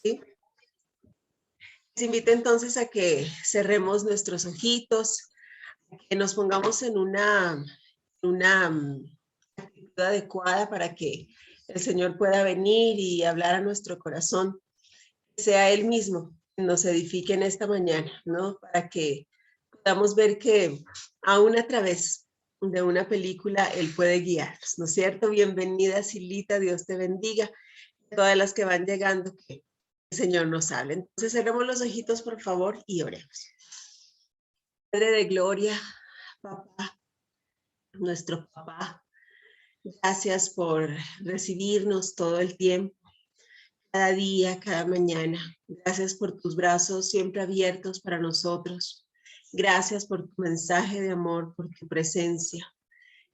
¿sí? Les invito entonces a que cerremos nuestros ojitos, que nos pongamos en una actitud adecuada para que el Señor pueda venir y hablar a nuestro corazón, que sea Él mismo quien nos edifique en esta mañana, ¿no? Para que podamos ver que aún a través de una película Él puede guiarnos, ¿no es cierto? Bienvenida, Silita, Dios te bendiga. Todas las que van llegando, que el Señor nos hable. Entonces cerremos los ojitos, por favor, y oremos. Padre de gloria, papá, nuestro papá, gracias por recibirnos todo el tiempo, cada día, cada mañana. Gracias por tus brazos siempre abiertos para nosotros. Gracias por tu mensaje de amor, por tu presencia.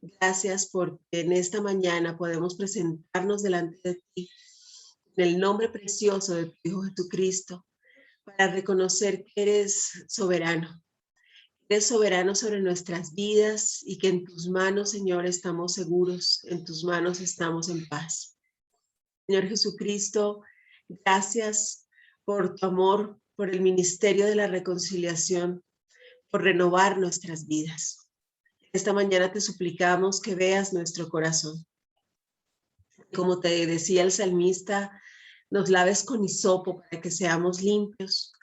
Gracias porque en esta mañana podemos presentarnos delante de ti en el nombre precioso de tu Hijo Jesucristo, para reconocer que eres soberano. Eres soberano sobre nuestras vidas y que en tus manos, Señor, estamos seguros, en tus manos estamos en paz. Señor Jesucristo, gracias por tu amor, por el ministerio de la reconciliación, por renovar nuestras vidas. Esta mañana te suplicamos que veas nuestro corazón. Como te decía el salmista, nos laves con hisopo para que seamos limpios,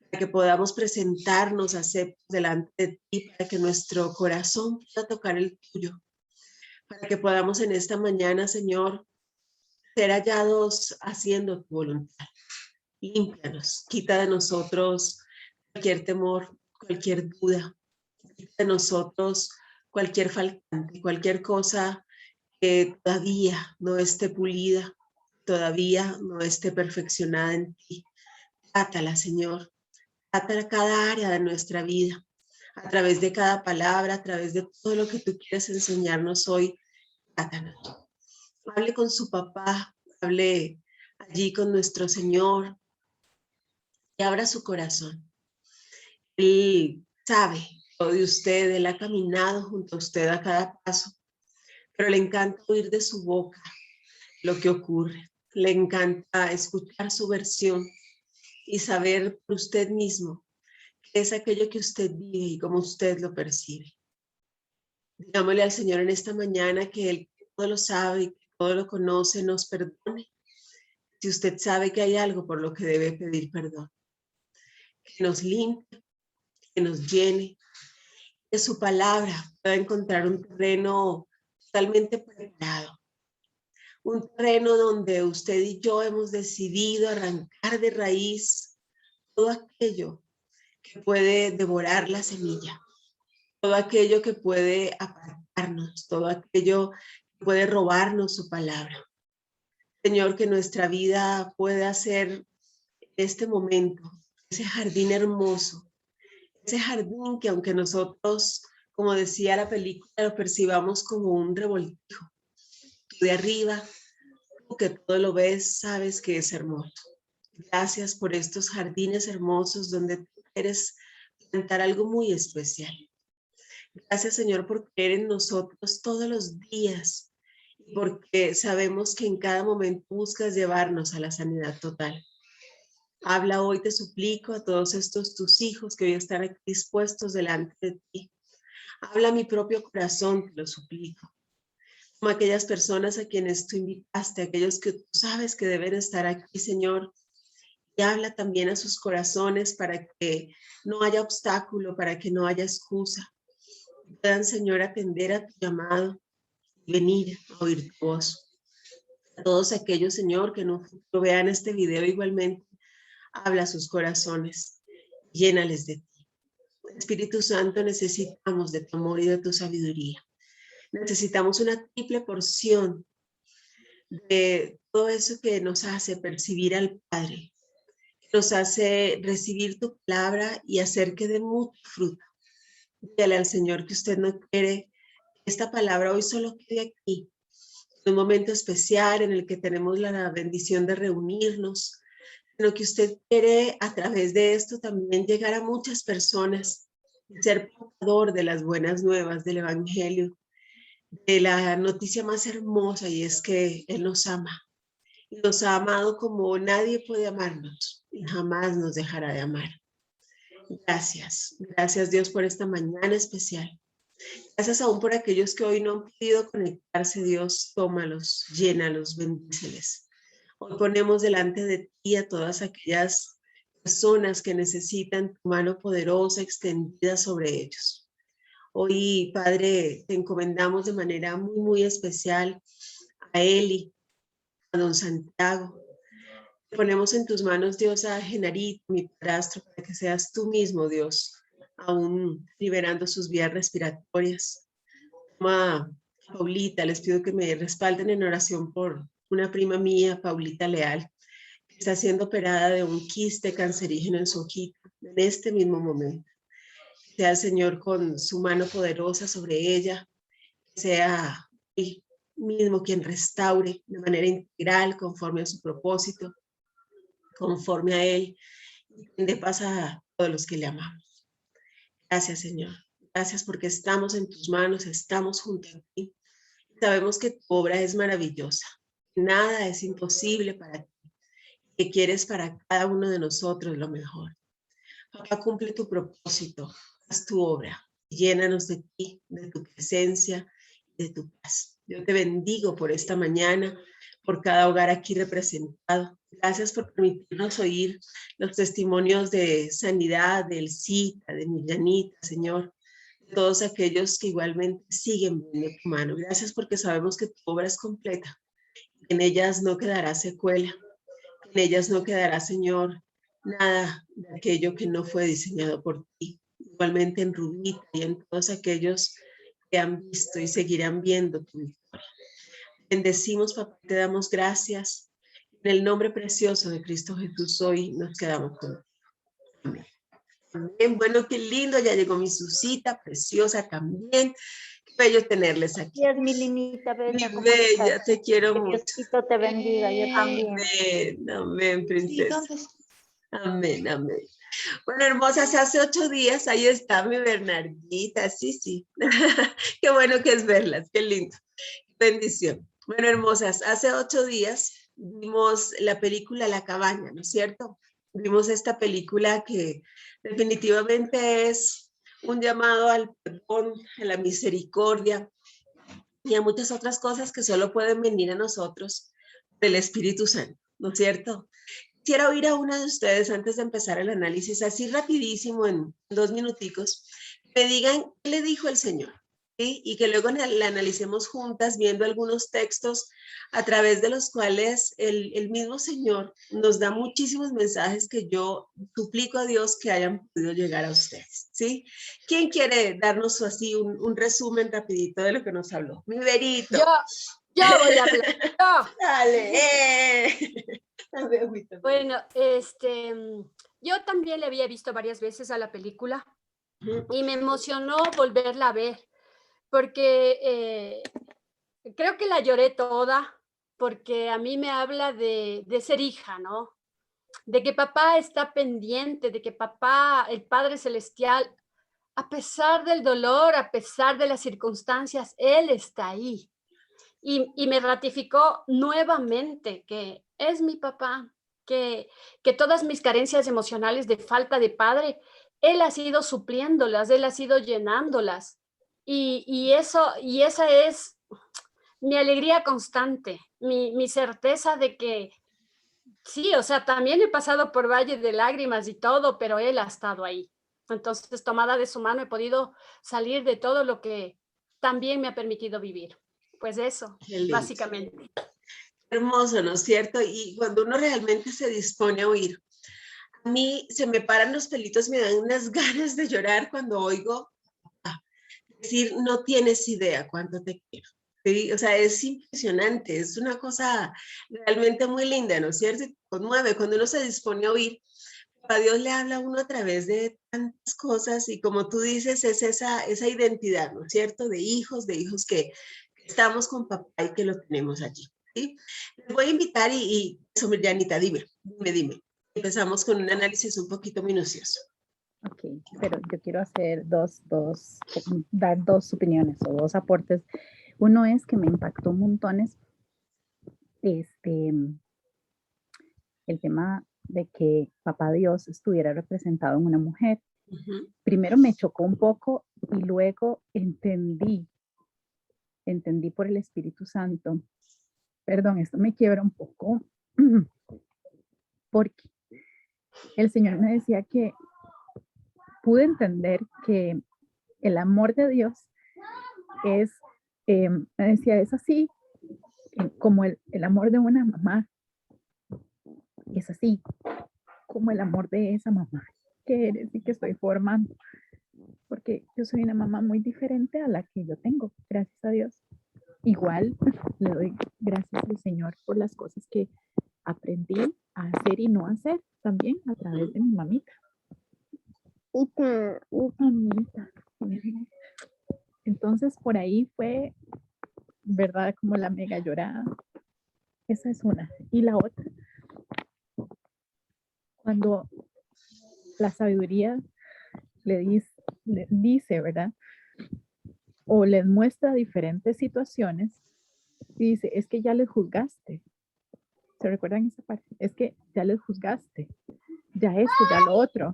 para que podamos presentarnos aceptos delante de ti, para que nuestro corazón pueda tocar el tuyo, para que podamos en esta mañana, Señor, ser hallados haciendo tu voluntad. Límpianos, quita de nosotros cualquier temor, cualquier duda, quita de nosotros cualquier faltante, cualquier cosa que todavía no esté pulida, todavía no esté perfeccionada en ti. Trátala, Señor. Trata cada área de nuestra vida, a través de cada palabra, a través de todo lo que tú quieres enseñarnos hoy. Trátanos. Hable con su papá, hable allí con nuestro Señor y abra su corazón. Él sabe todo de usted, Él ha caminado junto a usted a cada paso, pero le encanta oír de su boca lo que ocurre. Le encanta escuchar su versión y saber por usted mismo qué es aquello que usted vive y cómo usted lo percibe. Digámosle al Señor en esta mañana que Él todo lo sabe y que todo lo conoce, nos perdone. Si usted sabe que hay algo por lo que debe pedir perdón, que nos limpie, que nos llene, que su palabra pueda encontrar un terreno totalmente preparado. Un terreno donde usted y yo hemos decidido arrancar de raíz todo aquello que puede devorar la semilla, todo aquello que puede apartarnos, todo aquello que puede robarnos su palabra. Señor, que nuestra vida pueda ser este momento, ese jardín hermoso, ese jardín que aunque nosotros, como decía la película, lo percibamos como un revoltijo. Tú de arriba, tú que todo lo ves, sabes que es hermoso. Gracias por estos jardines hermosos donde tú quieres plantar algo muy especial. Gracias, Señor, por creer en nosotros todos los días y porque sabemos que en cada momento buscas llevarnos a la sanidad total. Habla hoy, te suplico, a todos estos tus hijos que hoy están aquí dispuestos delante de ti. Habla a mi propio corazón, te lo suplico. Como aquellas personas a quienes tú invitaste, aquellos que tú sabes que deben estar aquí, Señor. Y habla también a sus corazones para que no haya obstáculo, para que no haya excusa. Puedan, Señor, atender a tu llamado y venir a oír tu voz. A todos aquellos, Señor, que no vean este video igualmente, habla a sus corazones, llénales de ti. Espíritu Santo, necesitamos de tu amor y de tu sabiduría. Necesitamos una triple porción de todo eso que nos hace percibir al Padre, que nos hace recibir tu palabra y hacer que dé mucho fruto. Dígale al Señor que usted no quiere que esta palabra hoy solo quede aquí, en un momento especial en el que tenemos la bendición de reunirnos, sino que usted quiere a través de esto también llegar a muchas personas, ser portador de las buenas nuevas del Evangelio, de la noticia más hermosa, y es que Él nos ama y nos ha amado como nadie puede amarnos y jamás nos dejará de amar. Gracias, gracias Dios por esta mañana especial. Gracias aún por aquellos que hoy no han podido conectarse, Dios, tómalos, llénalos, bendíceles. Hoy ponemos delante de ti a todas aquellas personas que necesitan tu mano poderosa extendida sobre ellos. Hoy, Padre, te encomendamos de manera muy, muy especial a Eli, a don Santiago. Ponemos en tus manos, Dios, a Genarito, mi padrastro, para que seas tú mismo, Dios, aún liberando sus vías respiratorias. Toma, Paulita, les pido que me respalden en oración por una prima mía, Paulita Leal, que está siendo operada de un quiste cancerígeno en su ojito en este mismo momento. Sea el Señor con su mano poderosa sobre ella, sea Él mismo quien restaure de manera integral conforme a su propósito, conforme a Él, y de paz a todos los que le amamos. Gracias, Señor. Gracias porque estamos en tus manos, estamos junto a ti. Sabemos que tu obra es maravillosa. Nada es imposible para ti. Que quieres para cada uno de nosotros lo mejor. Papá, cumple tu propósito, haz tu obra, llénanos de ti, de tu presencia, de tu paz. Yo te bendigo por esta mañana, por cada hogar aquí representado. Gracias por permitirnos oír los testimonios de sanidad, de Elcita, de Millanita, Señor, de todos aquellos que igualmente siguen viendo tu mano. Gracias porque sabemos que tu obra es completa, en ellas no quedará secuela, en ellas no quedará, Señor, nada de aquello que no fue diseñado por ti. Igualmente en Rubita y en todos aquellos que han visto y seguirán viendo tu victoria. Bendecimos, papá, te damos gracias. En el nombre precioso de Cristo Jesús hoy nos quedamos contigo. Amén. Amén. Bueno, qué lindo, ya llegó mi Susita, preciosa también. Qué bello tenerles aquí. Gracias, mi linita bella. Mi bella, te quiero mucho. Diosito te bendiga, yo también. Amén, amén, princesa. Amén, amén. Bueno, hermosas, hace 8 días, ahí está mi Bernardita, sí. Qué bueno que es verlas, qué lindo. Bendición. Bueno, hermosas, hace 8 días vimos la película La Cabaña, ¿no es cierto? Vimos esta película que definitivamente es un llamado al perdón, a la misericordia y a muchas otras cosas que solo pueden venir a nosotros del Espíritu Santo, ¿no es cierto? Quisiera oír a una de ustedes antes de empezar el análisis, así rapidísimo, en 2 minuticos, me digan qué le dijo el Señor, ¿sí? Y que luego la analicemos juntas viendo algunos textos a través de los cuales el mismo Señor nos da muchísimos mensajes que yo suplico a Dios que hayan podido llegar a ustedes, ¿sí? ¿Quién quiere darnos así un resumen rapidito de lo que nos habló? Mi Verito. Yo voy a hablar. Dale. Bueno, yo también le había visto varias veces a la película y me emocionó volverla a ver porque creo que la lloré toda porque a mí me habla de ser hija, ¿no? De que papá está pendiente, de que papá, el Padre Celestial, a pesar del dolor, a pesar de las circunstancias, Él está ahí. Y me ratificó nuevamente que es mi papá, que todas mis carencias emocionales de falta de padre, él ha sido supliéndolas, él ha sido llenándolas. Y esa es mi alegría constante, mi certeza de que sí, o sea, también he pasado por valle de lágrimas y todo, pero él ha estado ahí. Entonces, tomada de su mano, he podido salir de todo lo que también me ha permitido vivir. Pues eso, básicamente. Hermoso, ¿no es cierto? Y cuando uno realmente se dispone a oír, a mí se me paran los pelitos, me dan unas ganas de llorar cuando oigo decir, no tienes idea cuánto te quiero. ¿Sí? O sea, es impresionante, es una cosa realmente muy linda, ¿no es cierto? Conmueve, cuando uno se dispone a oír, a Dios le habla a uno a través de tantas cosas y como tú dices, es esa identidad, ¿no es cierto? De hijos que estamos con papá y que lo tenemos allí. ¿Sí? Les voy a invitar eso, Mirjanita, dime. Empezamos con un análisis un poquito minucioso. Ok, pero yo quiero hacer dar 2 opiniones o 2 aportes. Uno es que me impactó montones el tema de que Papá Dios estuviera representado en una mujer. Primero me chocó un poco y luego entendí por el Espíritu Santo. Perdón, esto me quiebra un poco, porque el Señor me decía que pude entender que el amor de Dios es, me decía, es así, como el amor de una mamá, es así, como el amor de esa mamá que eres y que estoy formando, porque yo soy una mamá muy diferente a la que yo tengo, gracias a Dios. Igual le doy gracias al Señor por las cosas que aprendí a hacer y no hacer también a través de mi mamita. Mamita. Entonces por ahí fue, ¿verdad? Como la mega llorada. Esa es una. Y la otra, cuando la sabiduría le dice, ¿verdad? O les muestra diferentes situaciones y dice, es que ya les juzgaste. ¿Se recuerdan esa parte? Es que ya les juzgaste. Ya esto, ya lo otro.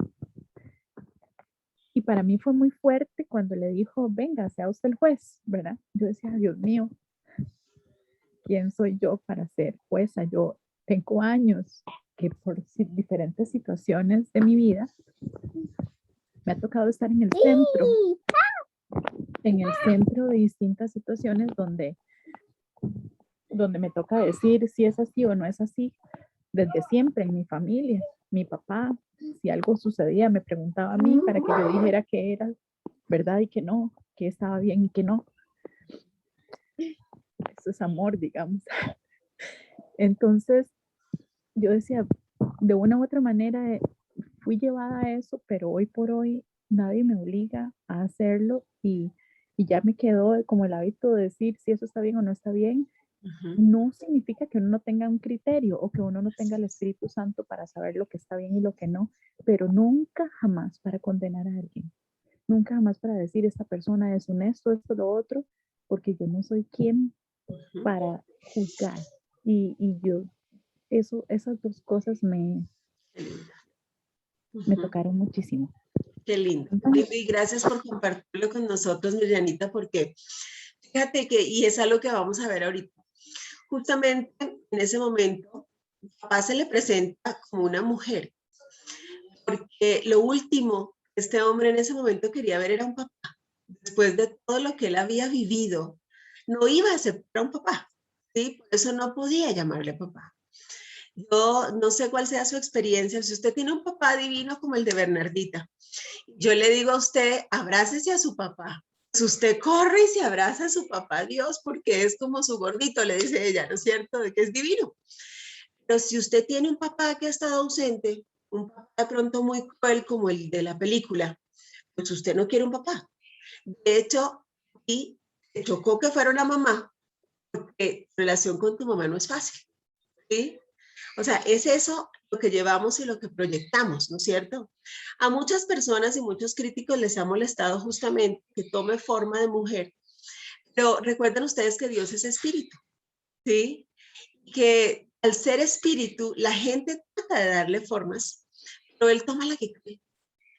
Y para mí fue muy fuerte cuando le dijo, venga, sea usted el juez, ¿verdad? Yo decía, Dios mío, ¿quién soy yo para ser jueza? Yo tengo años que por diferentes situaciones de mi vida me ha tocado estar en el centro de distintas situaciones donde me toca decir si es así o no es así, desde siempre en mi familia. Mi papá, si algo sucedía, me preguntaba a mí para que yo dijera que era verdad y que no, que estaba bien y que no. Eso es amor, digamos. Entonces, yo decía, de una u otra manera fui llevada a eso, pero hoy por hoy nadie me obliga a hacerlo y ya me quedó como el hábito de decir si eso está bien o no está bien. No significa que uno no tenga un criterio o que uno no tenga el Espíritu Santo para saber lo que está bien y lo que no, pero nunca jamás para condenar a alguien, nunca jamás para decir esta persona es honesto, esto, lo otro, porque yo no soy quien para juzgar. Y yo, esas dos cosas me tocaron muchísimo. Qué lindo. Y gracias por compartirlo con nosotros, Mirianita, porque fíjate que, y es algo que vamos a ver ahorita, justamente en ese momento, papá se le presenta como una mujer, porque lo último que este hombre en ese momento quería ver era un papá. Después de todo lo que él había vivido, no iba a aceptar a un papá, ¿sí? Por eso no podía llamarle papá. Yo no sé cuál sea su experiencia, si usted tiene un papá divino como el de Bernardita, yo le digo a usted, abrácese a su papá. Pues usted corre y se abraza a su papá Dios porque es como su gordito, le dice ella, ¿no es cierto? De que es divino. Pero si usted tiene un papá que ha estado ausente, un papá de pronto muy cruel como el de la película, pues usted no quiere un papá. De hecho, y te chocó que fuera una mamá, porque relación con tu mamá no es fácil, ¿sí? O sea, es eso lo que llevamos y lo que proyectamos, ¿no es cierto? A muchas personas y muchos críticos les ha molestado justamente que tome forma de mujer, pero recuerden ustedes que Dios es espíritu, ¿sí? Que al ser espíritu, la gente trata de darle formas, pero él toma la que cree,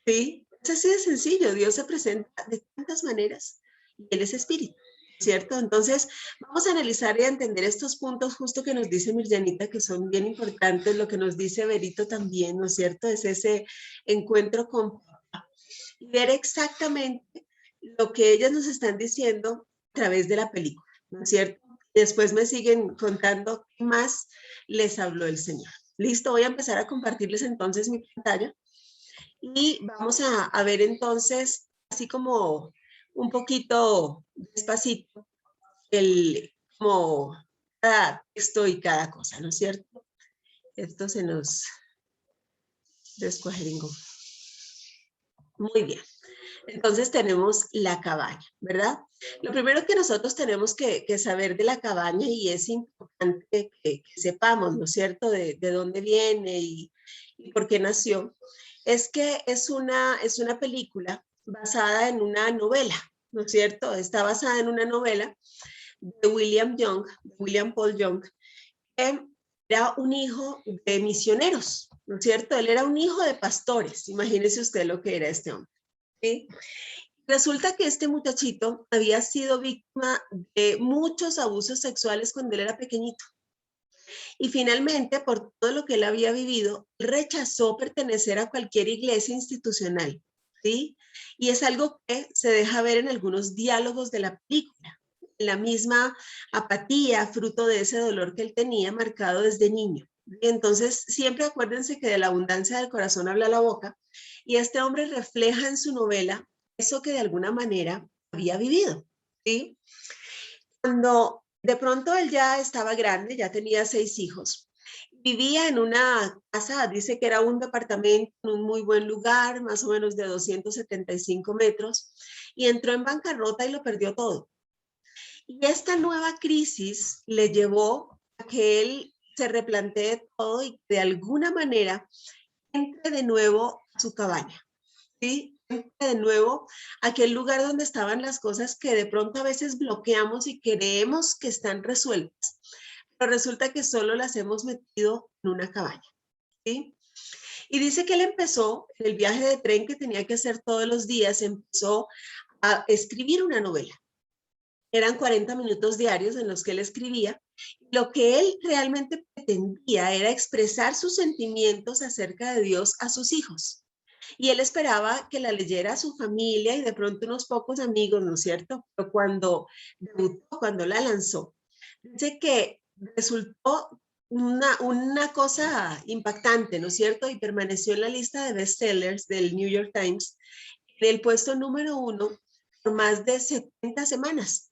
¿sí? Es así de sencillo, Dios se presenta de tantas maneras y él es espíritu. ¿Cierto? Entonces, vamos a analizar y a entender estos puntos justo que nos dice Mirjanita, que son bien importantes, lo que nos dice Berito también, ¿no es cierto? Es ese encuentro con papá y ver exactamente lo que ellas nos están diciendo a través de la película, ¿no es cierto? Después me siguen contando qué más les habló el Señor. Listo, voy a empezar a compartirles entonces mi pantalla y vamos a ver entonces, así como un poquito despacito, como cada texto y cada cosa, ¿no es cierto? Esto se nos descuajeringó. Muy bien. Entonces tenemos la cabaña, ¿verdad? Lo primero que nosotros tenemos que saber de la cabaña, y es importante que sepamos, ¿no es cierto?, de dónde viene y por qué nació, es que es una película basada en una novela, ¿no es cierto? Está basada en una novela de William Paul Young, que era un hijo de misioneros, ¿no es cierto? Él era un hijo de pastores, imagínese usted lo que era este hombre, ¿sí? Resulta que este muchachito había sido víctima de muchos abusos sexuales cuando él era pequeñito. Y finalmente, por todo lo que él había vivido, rechazó pertenecer a cualquier iglesia institucional, ¿sí? Y es algo que se deja ver en algunos diálogos de la película. La misma apatía, fruto de ese dolor que él tenía marcado desde niño. Entonces, siempre acuérdense que de la abundancia del corazón habla la boca, y este hombre refleja en su novela eso que de alguna manera había vivido, ¿sí? Cuando de pronto él ya estaba grande, ya tenía 6 hijos, vivía en una casa, dice que era un departamento en un muy buen lugar, más o menos de 275 metros, y entró en bancarrota y lo perdió todo. Y esta nueva crisis le llevó a que él se replantee todo y de alguna manera entre de nuevo a su cabaña, ¿sí? Entre de nuevo a aquel lugar donde estaban las cosas que de pronto a veces bloqueamos y creemos que están resueltas, pero resulta que solo las hemos metido en una cabaña, ¿sí? Y dice que él empezó, en el viaje de tren que tenía que hacer todos los días, empezó a escribir una novela. Eran 40 minutos diarios en los que él escribía. Lo que él realmente pretendía era expresar sus sentimientos acerca de Dios a sus hijos. Y él esperaba que la leyera a su familia y de pronto unos pocos amigos, ¿no es cierto? Pero cuando debutó, cuando la lanzó, dice que resultó una cosa impactante, ¿no es cierto? Y permaneció en la lista de bestsellers del New York Times, en el puesto número 1 por más de 70 semanas.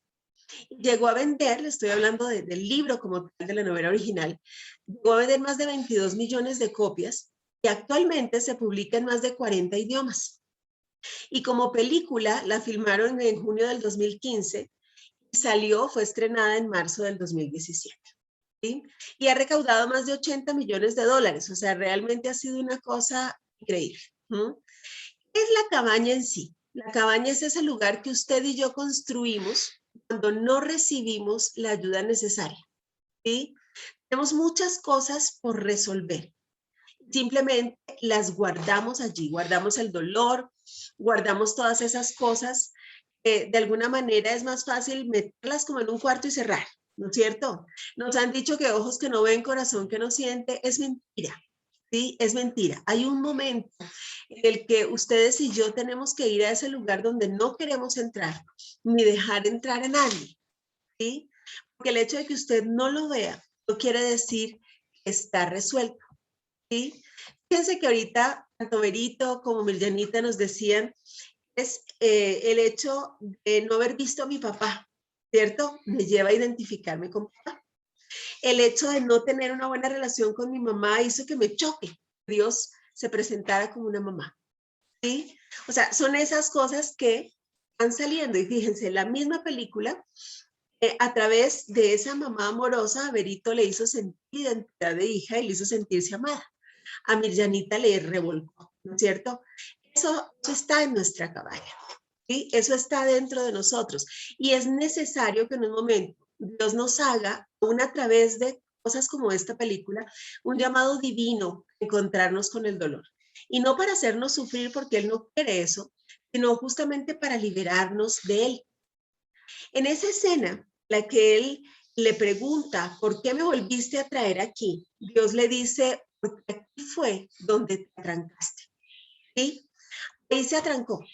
Llegó a vender, le estoy hablando del libro como tal, de la novela original, llegó a vender más de 22 millones de copias y actualmente se publica en más de 40 idiomas. Y como película la filmaron en junio del 2015 y fue estrenada en marzo del 2017. ¿Sí? Y ha recaudado más de 80 millones de dólares, o sea, realmente ha sido una cosa increíble. ¿Qué es la cabaña en sí? La cabaña es ese lugar que usted y yo construimos cuando no recibimos la ayuda necesaria, ¿sí? Tenemos muchas cosas por resolver. Simplemente las guardamos allí, guardamos el dolor, guardamos todas esas cosas. De alguna manera es más fácil meterlas como en un cuarto y cerrar, ¿no es cierto? Nos han dicho que ojos que no ven, corazón que no siente, es mentira. Sí, es mentira. Hay un momento en el que ustedes y yo tenemos que ir a ese lugar donde no queremos entrar, ni dejar entrar a nadie, ¿sí? Porque el hecho de que usted no lo vea no quiere decir que está resuelto, ¿sí? Fíjense que ahorita tanto Berito como Mirjanita nos decían es el hecho de no haber visto a mi papá, ¿cierto? Me lleva a identificarme con papá. El hecho de no tener una buena relación con mi mamá hizo que me choque. Dios se presentara como una mamá, ¿sí? O sea, son esas cosas que van saliendo. Y fíjense, la misma película, a través de esa mamá amorosa, a Berito le hizo sentir identidad de hija y le hizo sentirse amada. A Mirjanita le revolcó, ¿no es cierto? Eso está en nuestra cabaña, ¿sí? Eso está dentro de nosotros. Y es necesario que en un momento Dios nos haga, aún a través de cosas como esta película, un llamado divino, encontrarnos con el dolor. Y no para hacernos sufrir porque Él no quiere eso, sino justamente para liberarnos de Él. En esa escena, la que Él le pregunta, ¿por qué me volviste a traer aquí? Dios le dice, porque aquí fue donde te atrancaste. ¿Sí? Ahí se atrancó.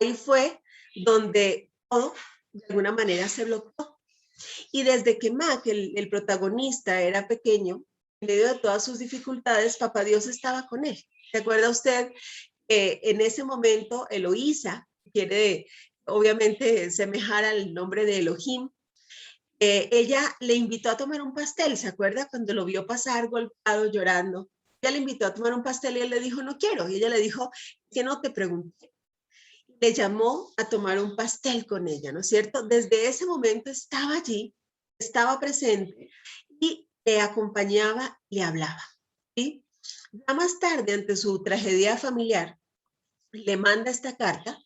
Ahí fue donde todo, de alguna manera, se bloqueó. Y desde que Mac, el protagonista, era pequeño, en medio de todas sus dificultades, Papá Dios estaba con él. ¿Se acuerda usted? En ese momento, Eloísa, quiere obviamente semejar al nombre de Elohim, ella le invitó a tomar un pastel, ¿se acuerda? Cuando lo vio pasar golpeado, llorando. Ella le invitó a tomar un pastel y él le dijo, no quiero. Y ella le dijo, que no te pregunté. Le llamó a tomar un pastel con ella, ¿no es cierto? Desde ese momento estaba allí, estaba presente y le acompañaba y le hablaba, ¿sí? Ya más tarde, ante su tragedia familiar, le manda esta carta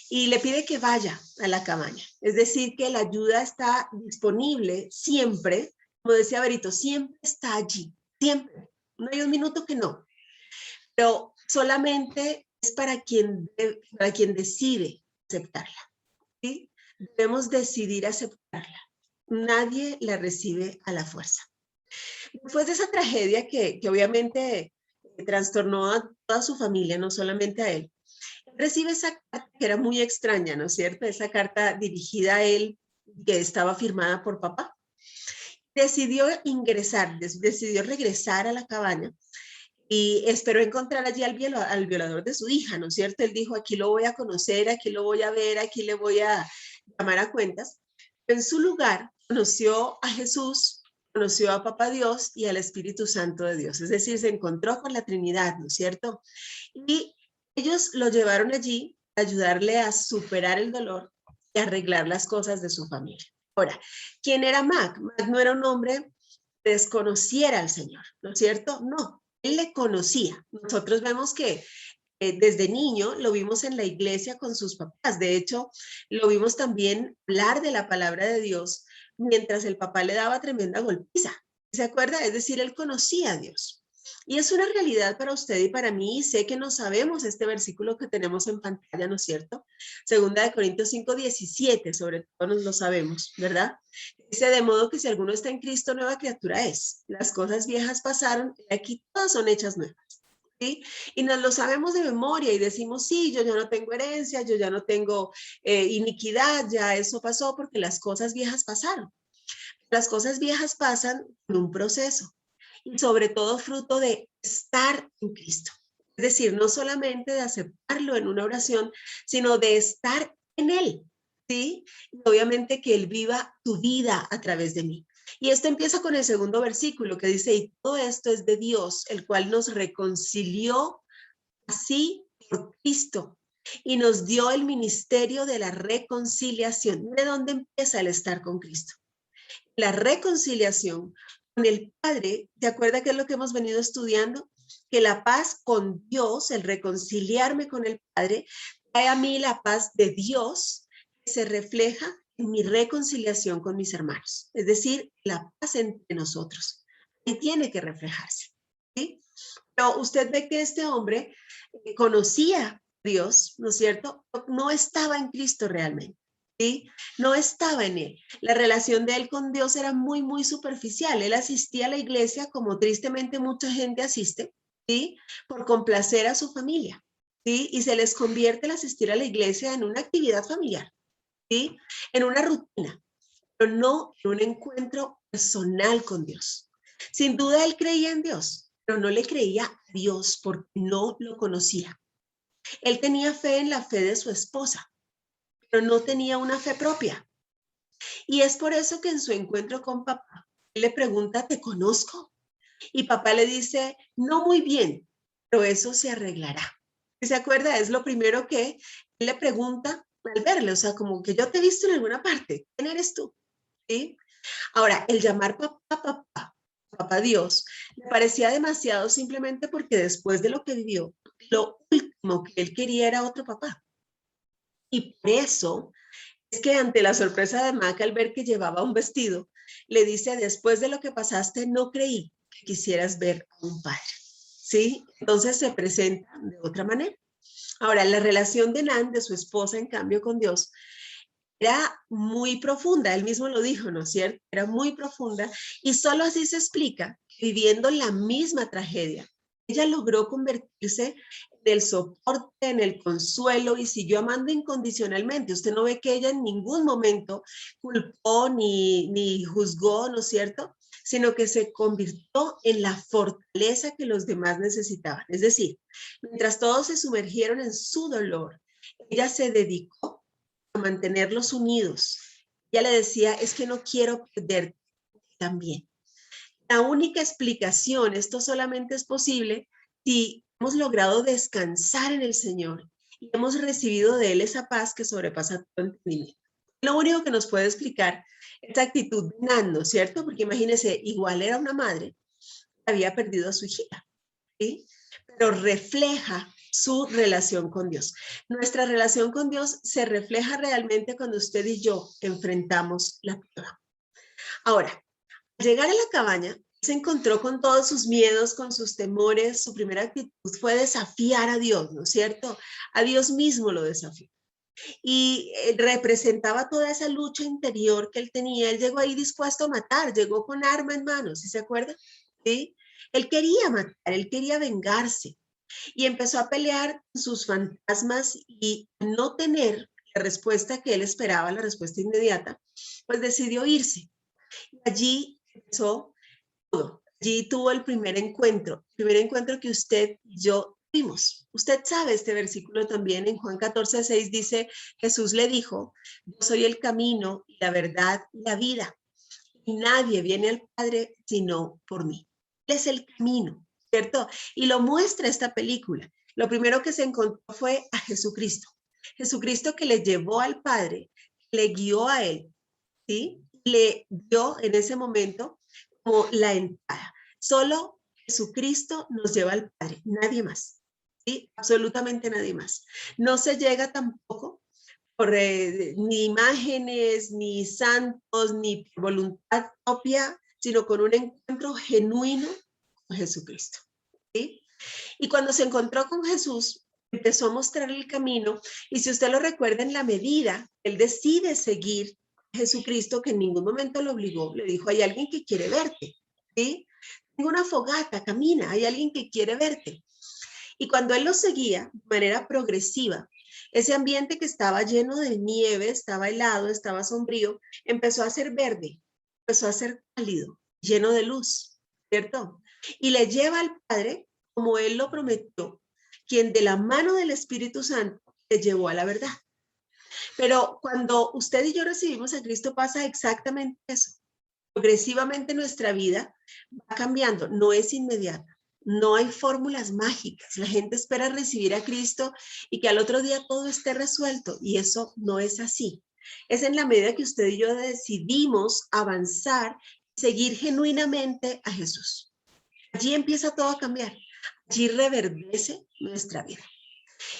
y le pide que vaya a la cabaña. Es decir, que la ayuda está disponible siempre, como decía Berito, siempre está allí, siempre. No hay un minuto que no. Pero solamente es para quien decide aceptarla. ¿Sí? Debemos decidir aceptarla. Nadie la recibe a la fuerza. Después de esa tragedia que obviamente trastornó a toda su familia, no solamente a él, recibe esa carta que era muy extraña, ¿no es cierto? Esa carta dirigida a él, que estaba firmada por papá. Decidió decidió regresar a la cabaña y esperó encontrar allí al violador de su hija, ¿no es cierto? Él dijo, aquí lo voy a conocer, aquí lo voy a ver, aquí le voy a llamar a cuentas. En su lugar conoció a Jesús, conoció a Papá Dios y al Espíritu Santo de Dios. Es decir, se encontró con la Trinidad, ¿no es cierto? Y ellos lo llevaron allí a ayudarle a superar el dolor y arreglar las cosas de su familia. Ahora, ¿quién era Mac? Mac no era un hombre que desconociera al Señor, ¿no es cierto? No, él le conocía. Nosotros vemos que desde niño lo vimos en la iglesia con sus papás. De hecho, lo vimos también hablar de la palabra de Dios mientras el papá le daba tremenda golpiza. ¿Se acuerda? Es decir, él conocía a Dios. Y es una realidad para usted y para mí. Sé que no sabemos este versículo que tenemos en pantalla, ¿no es cierto? Segunda de Corintios 5:17, sobre todo nos lo sabemos, ¿verdad? Dice, de modo que si alguno está en Cristo, nueva criatura es. Las cosas viejas pasaron y aquí todas son hechas nuevas. ¿Sí? Y nos lo sabemos de memoria y decimos, sí, yo ya no tengo herencia, yo ya no tengo iniquidad, ya eso pasó porque las cosas viejas pasaron. Las cosas viejas pasan en un proceso y sobre todo fruto de estar en Cristo. Es decir, no solamente de aceptarlo en una oración, sino de estar en Él, ¿sí? Y obviamente que Él viva tu vida a través de mí. Y esto empieza con el segundo versículo que dice, y todo esto es de Dios, el cual nos reconcilió así por Cristo y nos dio el ministerio de la reconciliación. ¿De dónde empieza el estar con Cristo? La reconciliación con el Padre. ¿Te acuerdas qué es lo que hemos venido estudiando? Que la paz con Dios, el reconciliarme con el Padre, trae a mí la paz de Dios que se refleja en mi reconciliación con mis hermanos. Es decir, la paz entre nosotros. Y tiene que reflejarse. ¿Sí? Pero usted ve que este hombre conocía a Dios, ¿no es cierto? No estaba en Cristo realmente. ¿Sí? No estaba en él. La relación de él con Dios era muy, muy superficial. Él asistía a la iglesia como tristemente mucha gente asiste, ¿sí? Por complacer a su familia, ¿sí? Y se les convierte el asistir a la iglesia en una actividad familiar, ¿sí? En una rutina, pero no en un encuentro personal con Dios. Sin duda él creía en Dios, pero no le creía a Dios porque no lo conocía. Él tenía fe en la fe de su esposa, pero no tenía una fe propia. Y es por eso que en su encuentro con papá, él le pregunta, ¿te conozco? Y papá le dice, no muy bien, pero eso se arreglará. ¿Se acuerda? Es lo primero que él le pregunta al verle, o sea, como que yo te he visto en alguna parte, ¿quién eres tú? ¿Sí? Ahora, el llamar papá Dios, le parecía demasiado simplemente porque después de lo que vivió, lo último que él quería era otro papá. Y por eso es que ante la sorpresa de Mac al ver que llevaba un vestido, le dice, después de lo que pasaste, no creí que quisieras ver a un padre. ¿Sí? Entonces se presenta de otra manera. Ahora, la relación de Nan, de su esposa, en cambio, con Dios, era muy profunda. Él mismo lo dijo, ¿no es cierto? Era muy profunda y solo así se explica, viviendo la misma tragedia. Ella logró convertirse en el soporte, en el consuelo y siguió amando incondicionalmente. Usted no ve que ella en ningún momento culpó ni juzgó, ¿no es cierto? Sino que se convirtió en la fortaleza que los demás necesitaban. Es decir, mientras todos se sumergieron en su dolor, ella se dedicó a mantenerlos unidos. Ella le decía, es que no quiero perderte también. La única explicación, esto solamente es posible si hemos logrado descansar en el Señor y hemos recibido de Él esa paz que sobrepasa todo entendimiento. Lo único que nos puede explicar esa actitud de Nan, ¿no es cierto? Porque imagínense, igual era una madre, había perdido a su hijita, ¿sí? Pero refleja su relación con Dios. Nuestra relación con Dios se refleja realmente cuando usted y yo enfrentamos la prueba. Ahora, al llegar a la cabaña, Se encontró con todos sus miedos, con sus temores. Su primera actitud fue desafiar a Dios, ¿no es cierto? A Dios mismo lo desafió. Y representaba toda esa lucha interior que él tenía. Él llegó ahí dispuesto a matar, llegó con arma en mano, ¿sí se acuerda? ¿Sí? Él quería matar, él quería vengarse y empezó a pelear con sus fantasmas y no tener la respuesta que él esperaba, la respuesta inmediata, pues decidió irse. Allí empezó todo. Allí tuvo el primer encuentro que usted y yo tuvimos. Usted sabe este versículo también en Juan 14:6 dice, Jesús le dijo, yo soy el camino, la verdad y la vida. Y nadie viene al Padre sino por mí. Él es el camino, ¿cierto? Y lo muestra esta película. Lo primero que se encontró fue a Jesucristo. Jesucristo que le llevó al Padre, le guió a él, ¿sí? Le dio en ese momento como la entrada. Solo Jesucristo nos lleva al Padre, nadie más, ¿sí? Absolutamente nadie más. No se llega tampoco por ni imágenes, ni santos, ni voluntad propia, sino con un encuentro genuino con Jesucristo, ¿sí? Y cuando se encontró con Jesús, empezó a mostrarle el camino, y si usted lo recuerda, en la medida, él decide seguir a Jesucristo, que en ningún momento lo obligó, le dijo, hay alguien que quiere verte, ¿sí? Tengo una fogata, camina, hay alguien que quiere verte. Y cuando él lo seguía de manera progresiva, ese ambiente que estaba lleno de nieve, estaba helado, estaba sombrío, empezó a ser verde, empezó a ser cálido, lleno de luz, ¿cierto? Y le lleva al Padre como él lo prometió, quien de la mano del Espíritu Santo le llevó a la verdad. Pero cuando usted y yo recibimos a Cristo pasa exactamente eso. Progresivamente nuestra vida va cambiando, no es inmediata. No hay fórmulas mágicas. La gente espera recibir a Cristo y que al otro día todo esté resuelto, y eso no es así. Es en la medida que usted y yo decidimos avanzar, seguir genuinamente a Jesús. Allí empieza todo a cambiar. Allí reverdece nuestra vida.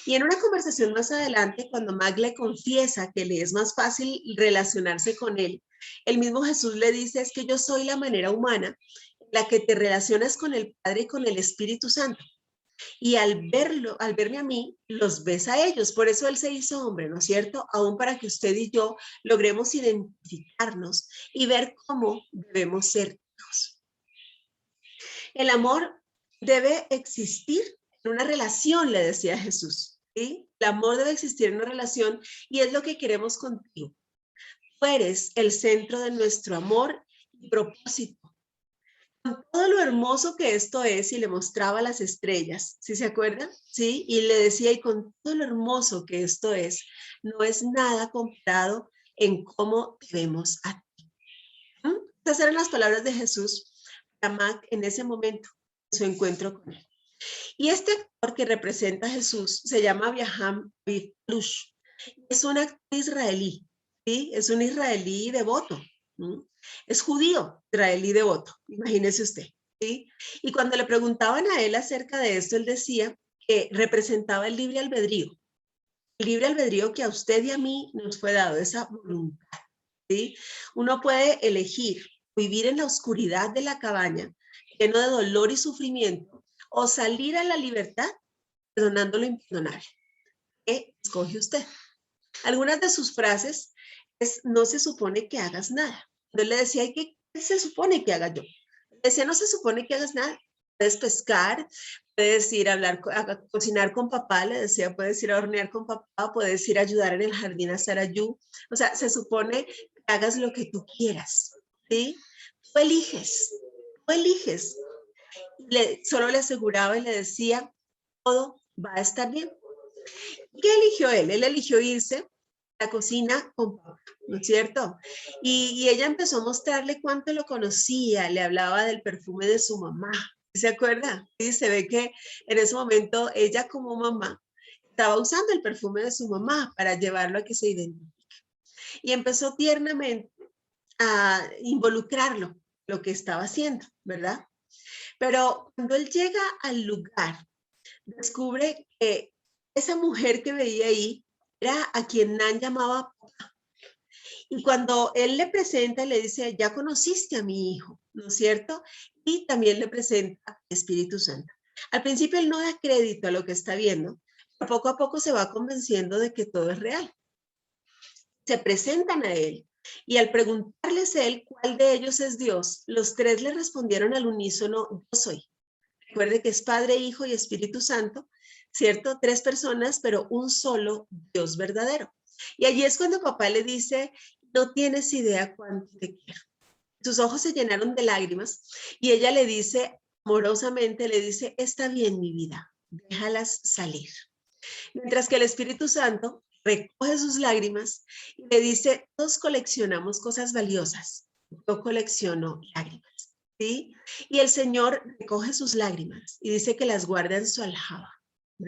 Y en una conversación más adelante, cuando Mag le confiesa que le es más fácil relacionarse con él, el mismo Jesús le dice, es que yo soy la manera humana en la que te relacionas con el Padre y con el Espíritu Santo. Y al verme a mí, los ves a ellos. Por eso Él se hizo hombre, ¿no es cierto? Aún para que usted y yo logremos identificarnos y ver cómo debemos ser hijos. El amor debe existir en una relación, le decía Jesús, ¿sí? El amor debe existir en una relación y es lo que queremos contigo. Tú eres el centro de nuestro amor y propósito. Con todo lo hermoso que esto es, y le mostraba las estrellas, ¿sí se acuerdan? Sí, y le decía, y con todo lo hermoso que esto es, no es nada comparado en cómo te vemos a ti. Estas eran las palabras de Jesús para Mac en ese momento, en su encuentro con él. Y este actor que representa a Jesús se llama Abraham Bilush. Es un actor israelí, ¿sí? Es un israelí devoto. ¿sí? Es judío, israelí devoto, imagínese usted. ¿sí? Y cuando le preguntaban a él acerca de esto, él decía que representaba el libre albedrío. El libre albedrío que a usted y a mí nos fue dado, esa voluntad. ¿sí? Uno puede elegir vivir en la oscuridad de la cabaña, lleno de dolor y sufrimiento, o salir a la libertad perdonando lo imperdonable. ¿Qué escoge usted? Algunas de sus frases es, no se supone que hagas nada. Yo le decía, ¿qué se supone que haga yo? Le decía, no se supone que hagas nada. Puedes pescar, puedes ir a hablar, a cocinar con papá, le decía, puedes ir a hornear con papá, puedes ir a ayudar en el jardín a hacer ayú. O sea, se supone que hagas lo que tú quieras, ¿sí? Tú eliges. Solo le aseguraba y le decía, todo va a estar bien. ¿Qué eligió él? Él eligió irse a la cocina con papá, ¿no es cierto? Y ella empezó a mostrarle cuánto lo conocía, le hablaba del perfume de su mamá. ¿Se acuerda? Sí, se ve que en ese momento ella como mamá estaba usando el perfume de su mamá para llevarlo a que se identifique. Y empezó tiernamente a involucrarlo, lo que estaba haciendo, ¿verdad? Pero cuando él llega al lugar, descubre que esa mujer que veía ahí era a quien Nan llamaba papá. Y cuando él le presenta, le dice, ya conociste a mi hijo, ¿no es cierto? Y también le presenta al Espíritu Santo. Al principio él no da crédito a lo que está viendo, pero poco a poco se va convenciendo de que todo es real. Se presentan a él y al preguntarles él cuál de ellos es Dios, los tres le respondieron al unísono, yo soy. Recuerde que es Padre, Hijo y Espíritu Santo, ¿cierto? Tres personas, pero un solo Dios verdadero. Y allí es cuando papá le dice, no tienes idea cuánto te quiero. Sus ojos se llenaron de lágrimas y ella le dice, amorosamente, le dice, está bien mi vida, déjalas salir. Mientras que el Espíritu Santo recoge sus lágrimas y le dice, todos coleccionamos cosas valiosas, yo colecciono lágrimas, ¿sí? Y el Señor recoge sus lágrimas y dice que las guarda en su aljaba,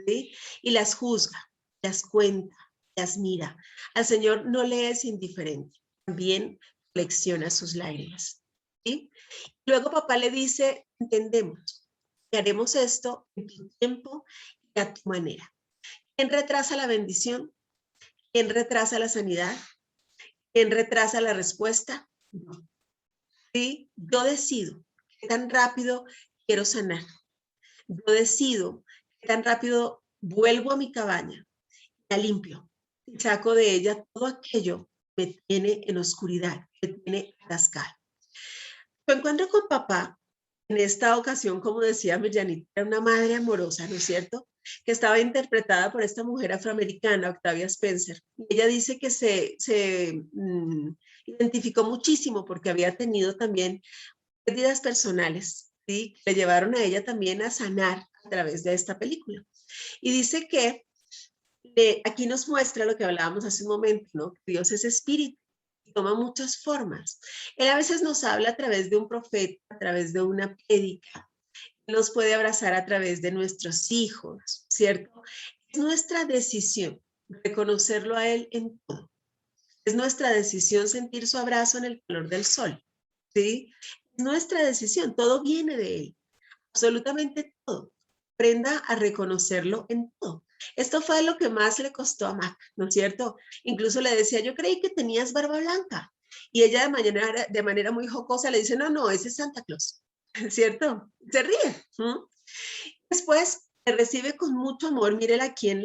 ¿sí? Y las juzga, las cuenta, las mira. Al Señor no le es indiferente, también colecciona sus lágrimas, ¿sí? Luego papá le dice, entendemos que haremos esto en tu tiempo y a tu manera. ¿Quién retrasa la bendición? ¿Quién retrasa la sanidad? ¿Quién retrasa la respuesta? No. ¿Sí? Yo decido qué tan rápido quiero sanar. Yo decido qué tan rápido vuelvo a mi cabaña, la limpio y saco de ella todo aquello que me tiene en oscuridad, que me tiene atascado. Me encuentro con papá. En esta ocasión, como decía Mirjanita, era una madre amorosa, ¿no es cierto? Que estaba interpretada por esta mujer afroamericana, Octavia Spencer. Y ella dice que se identificó muchísimo porque había tenido también pérdidas personales, ¿sí? Le llevaron a ella también a sanar a través de esta película. Y dice que aquí nos muestra lo que hablábamos hace un momento, ¿no? Dios es espíritu. Toma muchas formas. Él a veces nos habla a través de un profeta, a través de una prédica, nos puede abrazar a través de nuestros hijos, ¿cierto? Es nuestra decisión reconocerlo a Él en todo. Es nuestra decisión sentir su abrazo en el calor del sol, ¿sí? Es nuestra decisión, todo viene de Él, absolutamente todo. Aprenda a reconocerlo en todo. Esto fue lo que más le costó a Mac, ¿no es cierto? Incluso le decía, yo creí que tenías barba blanca. Y ella de manera muy jocosa le dice, no, no, ese es Santa Claus, ¿cierto? Se ríe. Después le recibe con mucho amor, mírela aquí en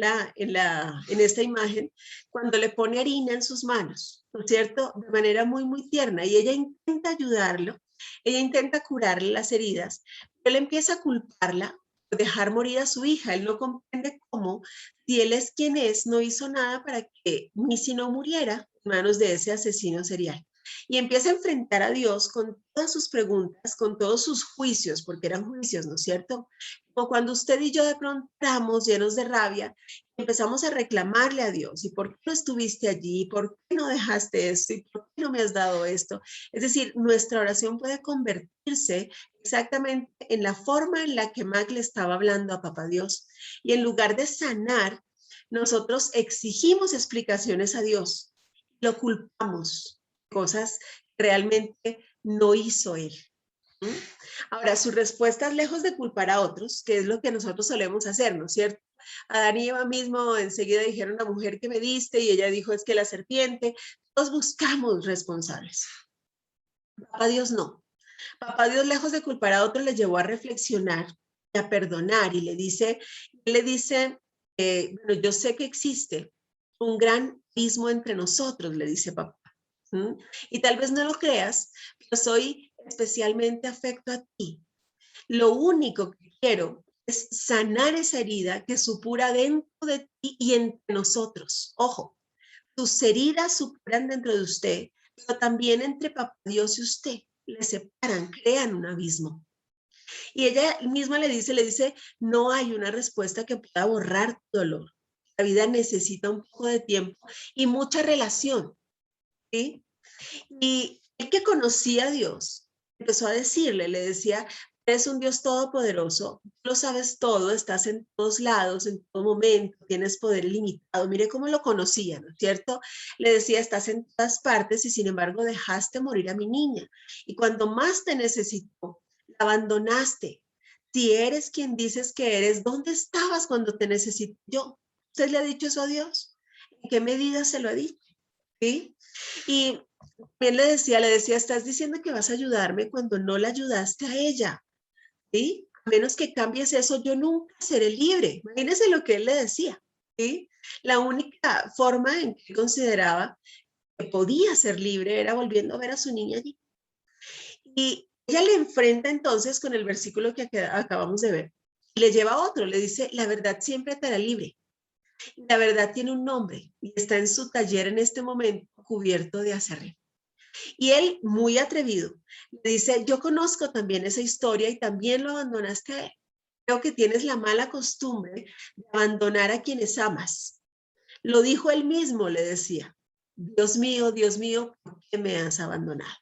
esta imagen, cuando le pone harina en sus manos, ¿no es cierto? De manera muy, muy tierna. Y ella intenta ayudarlo, ella intenta curarle las heridas, pero él empieza a culparla por dejar morir a su hija. Él no comprende cómo, si él es quien es, no hizo nada para que Missy no muriera en manos de ese asesino serial. Y empieza a enfrentar a Dios con todas sus preguntas, con todos sus juicios, porque eran juicios, ¿no es cierto? Como cuando usted y yo de pronto estamos llenos de rabia, empezamos a reclamarle a Dios, ¿y por qué no estuviste allí? ¿Por qué no dejaste esto? ¿Y por qué no me has dado esto? Es decir, nuestra oración puede convertirse exactamente en la forma en la que Mac le estaba hablando a Papá Dios. Y en lugar de sanar, nosotros exigimos explicaciones a Dios, lo culpamos, cosas que realmente no hizo él. Ahora, su respuesta es lejos de culpar a otros, que es lo que nosotros solemos hacer, ¿no es cierto? Adán y Eva mismo enseguida dijeron, la mujer que me diste, y ella dijo, es que la serpiente. Todos buscamos responsables. Papá Dios no. Papá Dios, lejos de culpar a otros, le llevó a reflexionar y a perdonar, y le dice, bueno, yo sé que existe un gran abismo entre nosotros, le dice papá. Y tal vez no lo creas, pero soy especialmente afecto a ti. Lo único que quiero es sanar esa herida que supura dentro de ti y entre nosotros. Ojo, tus heridas supuran dentro de usted, pero también entre papá Dios y usted. Le separan, crean un abismo. Y ella misma le dice, no hay una respuesta que pueda borrar tu dolor. La vida necesita un poco de tiempo y mucha relación, ¿sí? Y el que conocía a Dios empezó a decirle, le decía, eres un Dios todopoderoso, lo sabes todo, estás en todos lados, en todo momento, tienes poder ilimitado. Mire cómo lo conocía, ¿no es cierto? Le decía, estás en todas partes y sin embargo dejaste morir a mi niña. Y cuando más te necesitó, la abandonaste. Si eres quien dices que eres, ¿dónde estabas cuando te necesité yo? ¿Usted le ha dicho eso a Dios? ¿En qué medida se lo ha dicho? ¿Sí? Y también le decía, estás diciendo que vas a ayudarme cuando no la ayudaste a ella, ¿sí? A menos que cambies eso, yo nunca seré libre. Imagínense lo que él le decía, ¿sí? La única forma en que consideraba que podía ser libre era volviendo a ver a su niña allí. Y ella le enfrenta entonces con el versículo que acabamos de ver. Y le lleva a otro, le dice, la verdad siempre te hará libre. La verdad tiene un nombre y está en su taller en este momento cubierto de acerrín. Y él, muy atrevido, le dice, yo conozco también esa historia y también lo abandonaste a él. Creo que tienes la mala costumbre de abandonar a quienes amas. Lo dijo él mismo, le decía, Dios mío, ¿por qué me has abandonado?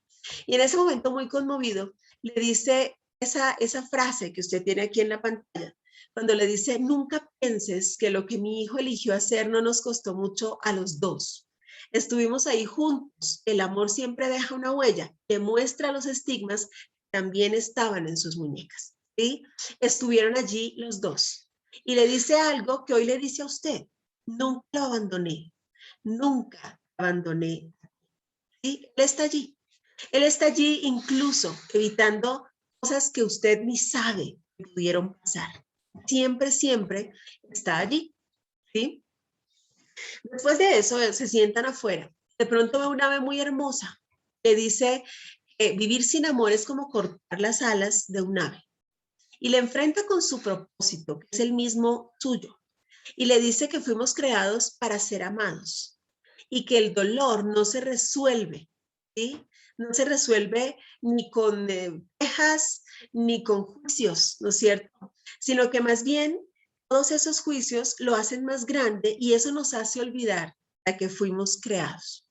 Y en ese momento muy conmovido, le dice esa frase que usted tiene aquí en la pantalla, cuando le dice, nunca pienses que lo que mi hijo eligió hacer no nos costó mucho a los dos. Estuvimos ahí juntos, el amor siempre deja una huella, demuestra los estigmas que también estaban en sus muñecas, ¿sí? Estuvieron allí los dos. Y le dice algo que hoy le dice a usted, nunca lo abandoné, nunca abandoné, ¿sí? Él está allí incluso evitando cosas que usted ni sabe que pudieron pasar. Siempre, siempre está allí, ¿sí? Después de eso, se sientan afuera. De pronto ve una ave muy hermosa. Le dice que vivir sin amor es como cortar las alas de un ave. Y le enfrenta con su propósito, que es el mismo suyo. Y le dice que fuimos creados para ser amados y que el dolor no se resuelve, ¿sí? No se resuelve ni con quejas ni con juicios, ¿no es cierto? Sino que más bien todos esos juicios lo hacen más grande y eso nos hace olvidar a que fuimos creados.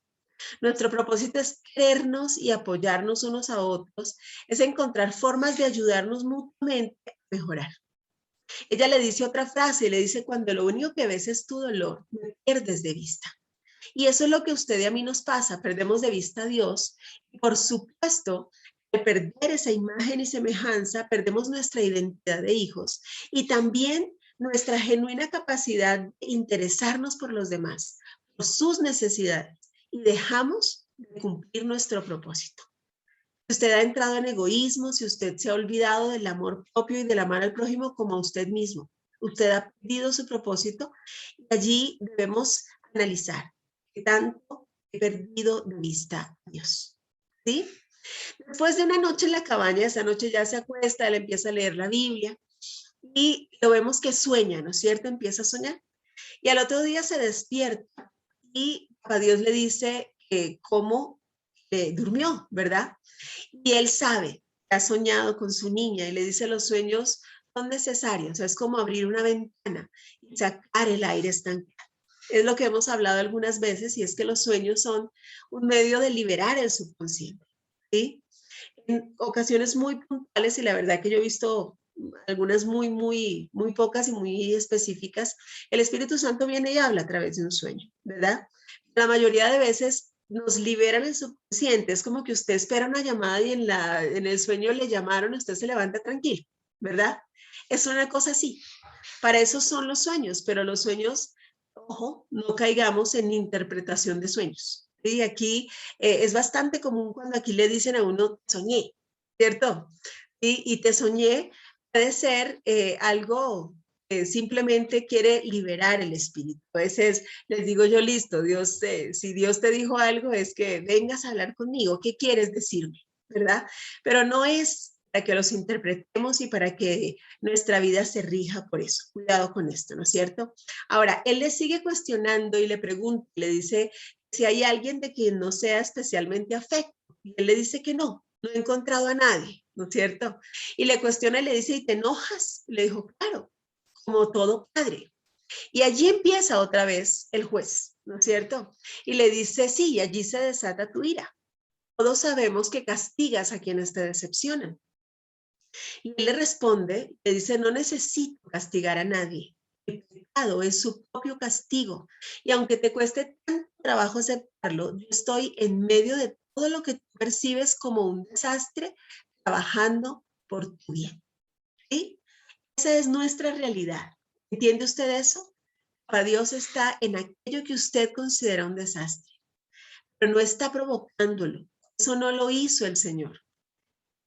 Nuestro propósito es querernos y apoyarnos unos a otros, es encontrar formas de ayudarnos mutuamente a mejorar. Ella le dice otra frase, le dice, cuando lo único que ves es tu dolor, me pierdes de vista. Y eso es lo que a usted y a mí nos pasa, perdemos de vista a Dios. Y por supuesto, al perder esa imagen y semejanza, perdemos nuestra identidad de hijos y también nuestra genuina capacidad de interesarnos por los demás, por sus necesidades, y dejamos de cumplir nuestro propósito. Si usted ha entrado en egoísmo, si usted se ha olvidado del amor propio y del amar al prójimo como a usted mismo, usted ha perdido su propósito y allí debemos analizar qué tanto he perdido de vista a Dios. ¿Sí? Después de una noche en la cabaña, esa noche ya se acuesta, él empieza a leer la Biblia y lo vemos que sueña, ¿no es cierto? Empieza a soñar. Y al otro día se despierta y a Dios le dice cómo durmió, ¿verdad? Y él sabe que ha soñado con su niña y le dice los sueños son necesarios, es como abrir una ventana y sacar el aire estancado. Es lo que hemos hablado algunas veces y es que los sueños son un medio de liberar el subconsciente, ¿sí? En ocasiones muy puntuales y la verdad que yo he visto algunas muy pocas y muy específicas, el Espíritu Santo viene y habla a través de un sueño, ¿verdad? La mayoría de veces nos liberan el subconsciente, es como que usted espera una llamada y en el sueño le llamaron, usted se levanta tranquilo, ¿verdad? Es una cosa así. Para eso son los sueños, pero los sueños, ojo, no caigamos en interpretación de sueños. Y aquí es bastante común cuando aquí le dicen a uno, soñé, ¿cierto? Y te soñé puede ser algo que simplemente quiere liberar el espíritu. A veces les digo yo, listo, Dios, si Dios te dijo algo es que vengas a hablar conmigo, ¿qué quieres decirme? ¿Verdad? Pero no es para que los interpretemos y para que nuestra vida se rija por eso. Cuidado con esto, ¿no es cierto? Ahora, él le sigue cuestionando y le pregunta, le dice si hay alguien de quien no sea especialmente afecto. Y él le dice que no he encontrado a nadie, ¿no es cierto? Y le cuestiona y le dice, ¿y te enojas? Le dijo, claro, como todo padre. Y allí empieza otra vez el juez, ¿no es cierto? Y le dice, sí, allí se desata tu ira. Todos sabemos que castigas a quienes te decepcionan. Y él le responde, le dice, no necesito castigar a nadie. El pecado es su propio castigo. Y aunque te cueste tanto trabajo aceptarlo, yo estoy en medio de todo lo que tú percibes como un desastre, trabajando por tu bien. ¿Sí? Esa es nuestra realidad. ¿Entiende usted eso? Para Dios está en aquello que usted considera un desastre. pero no está provocándolo. Eso no lo hizo el Señor.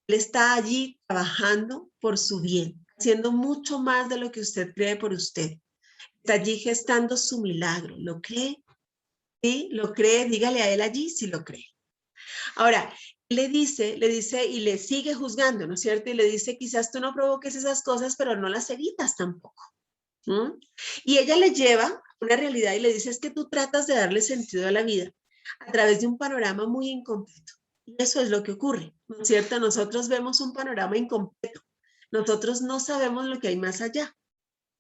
Él está allí trabajando por su bien, haciendo mucho más de lo que usted cree por usted. Está allí gestando su milagro. ¿Lo cree? ¿Sí? ¿Lo cree? Dígale a él allí si lo cree. Ahora, le dice y le sigue juzgando, ¿no es cierto? Y le dice, quizás tú no provoques esas cosas, pero no las evitas tampoco. Y ella le lleva una realidad y le dice, es que tú tratas de darle sentido a la vida a través de un panorama muy incompleto. Y eso es lo que ocurre, ¿no es cierto? Nosotros vemos un panorama incompleto. Nosotros no sabemos lo que hay más allá,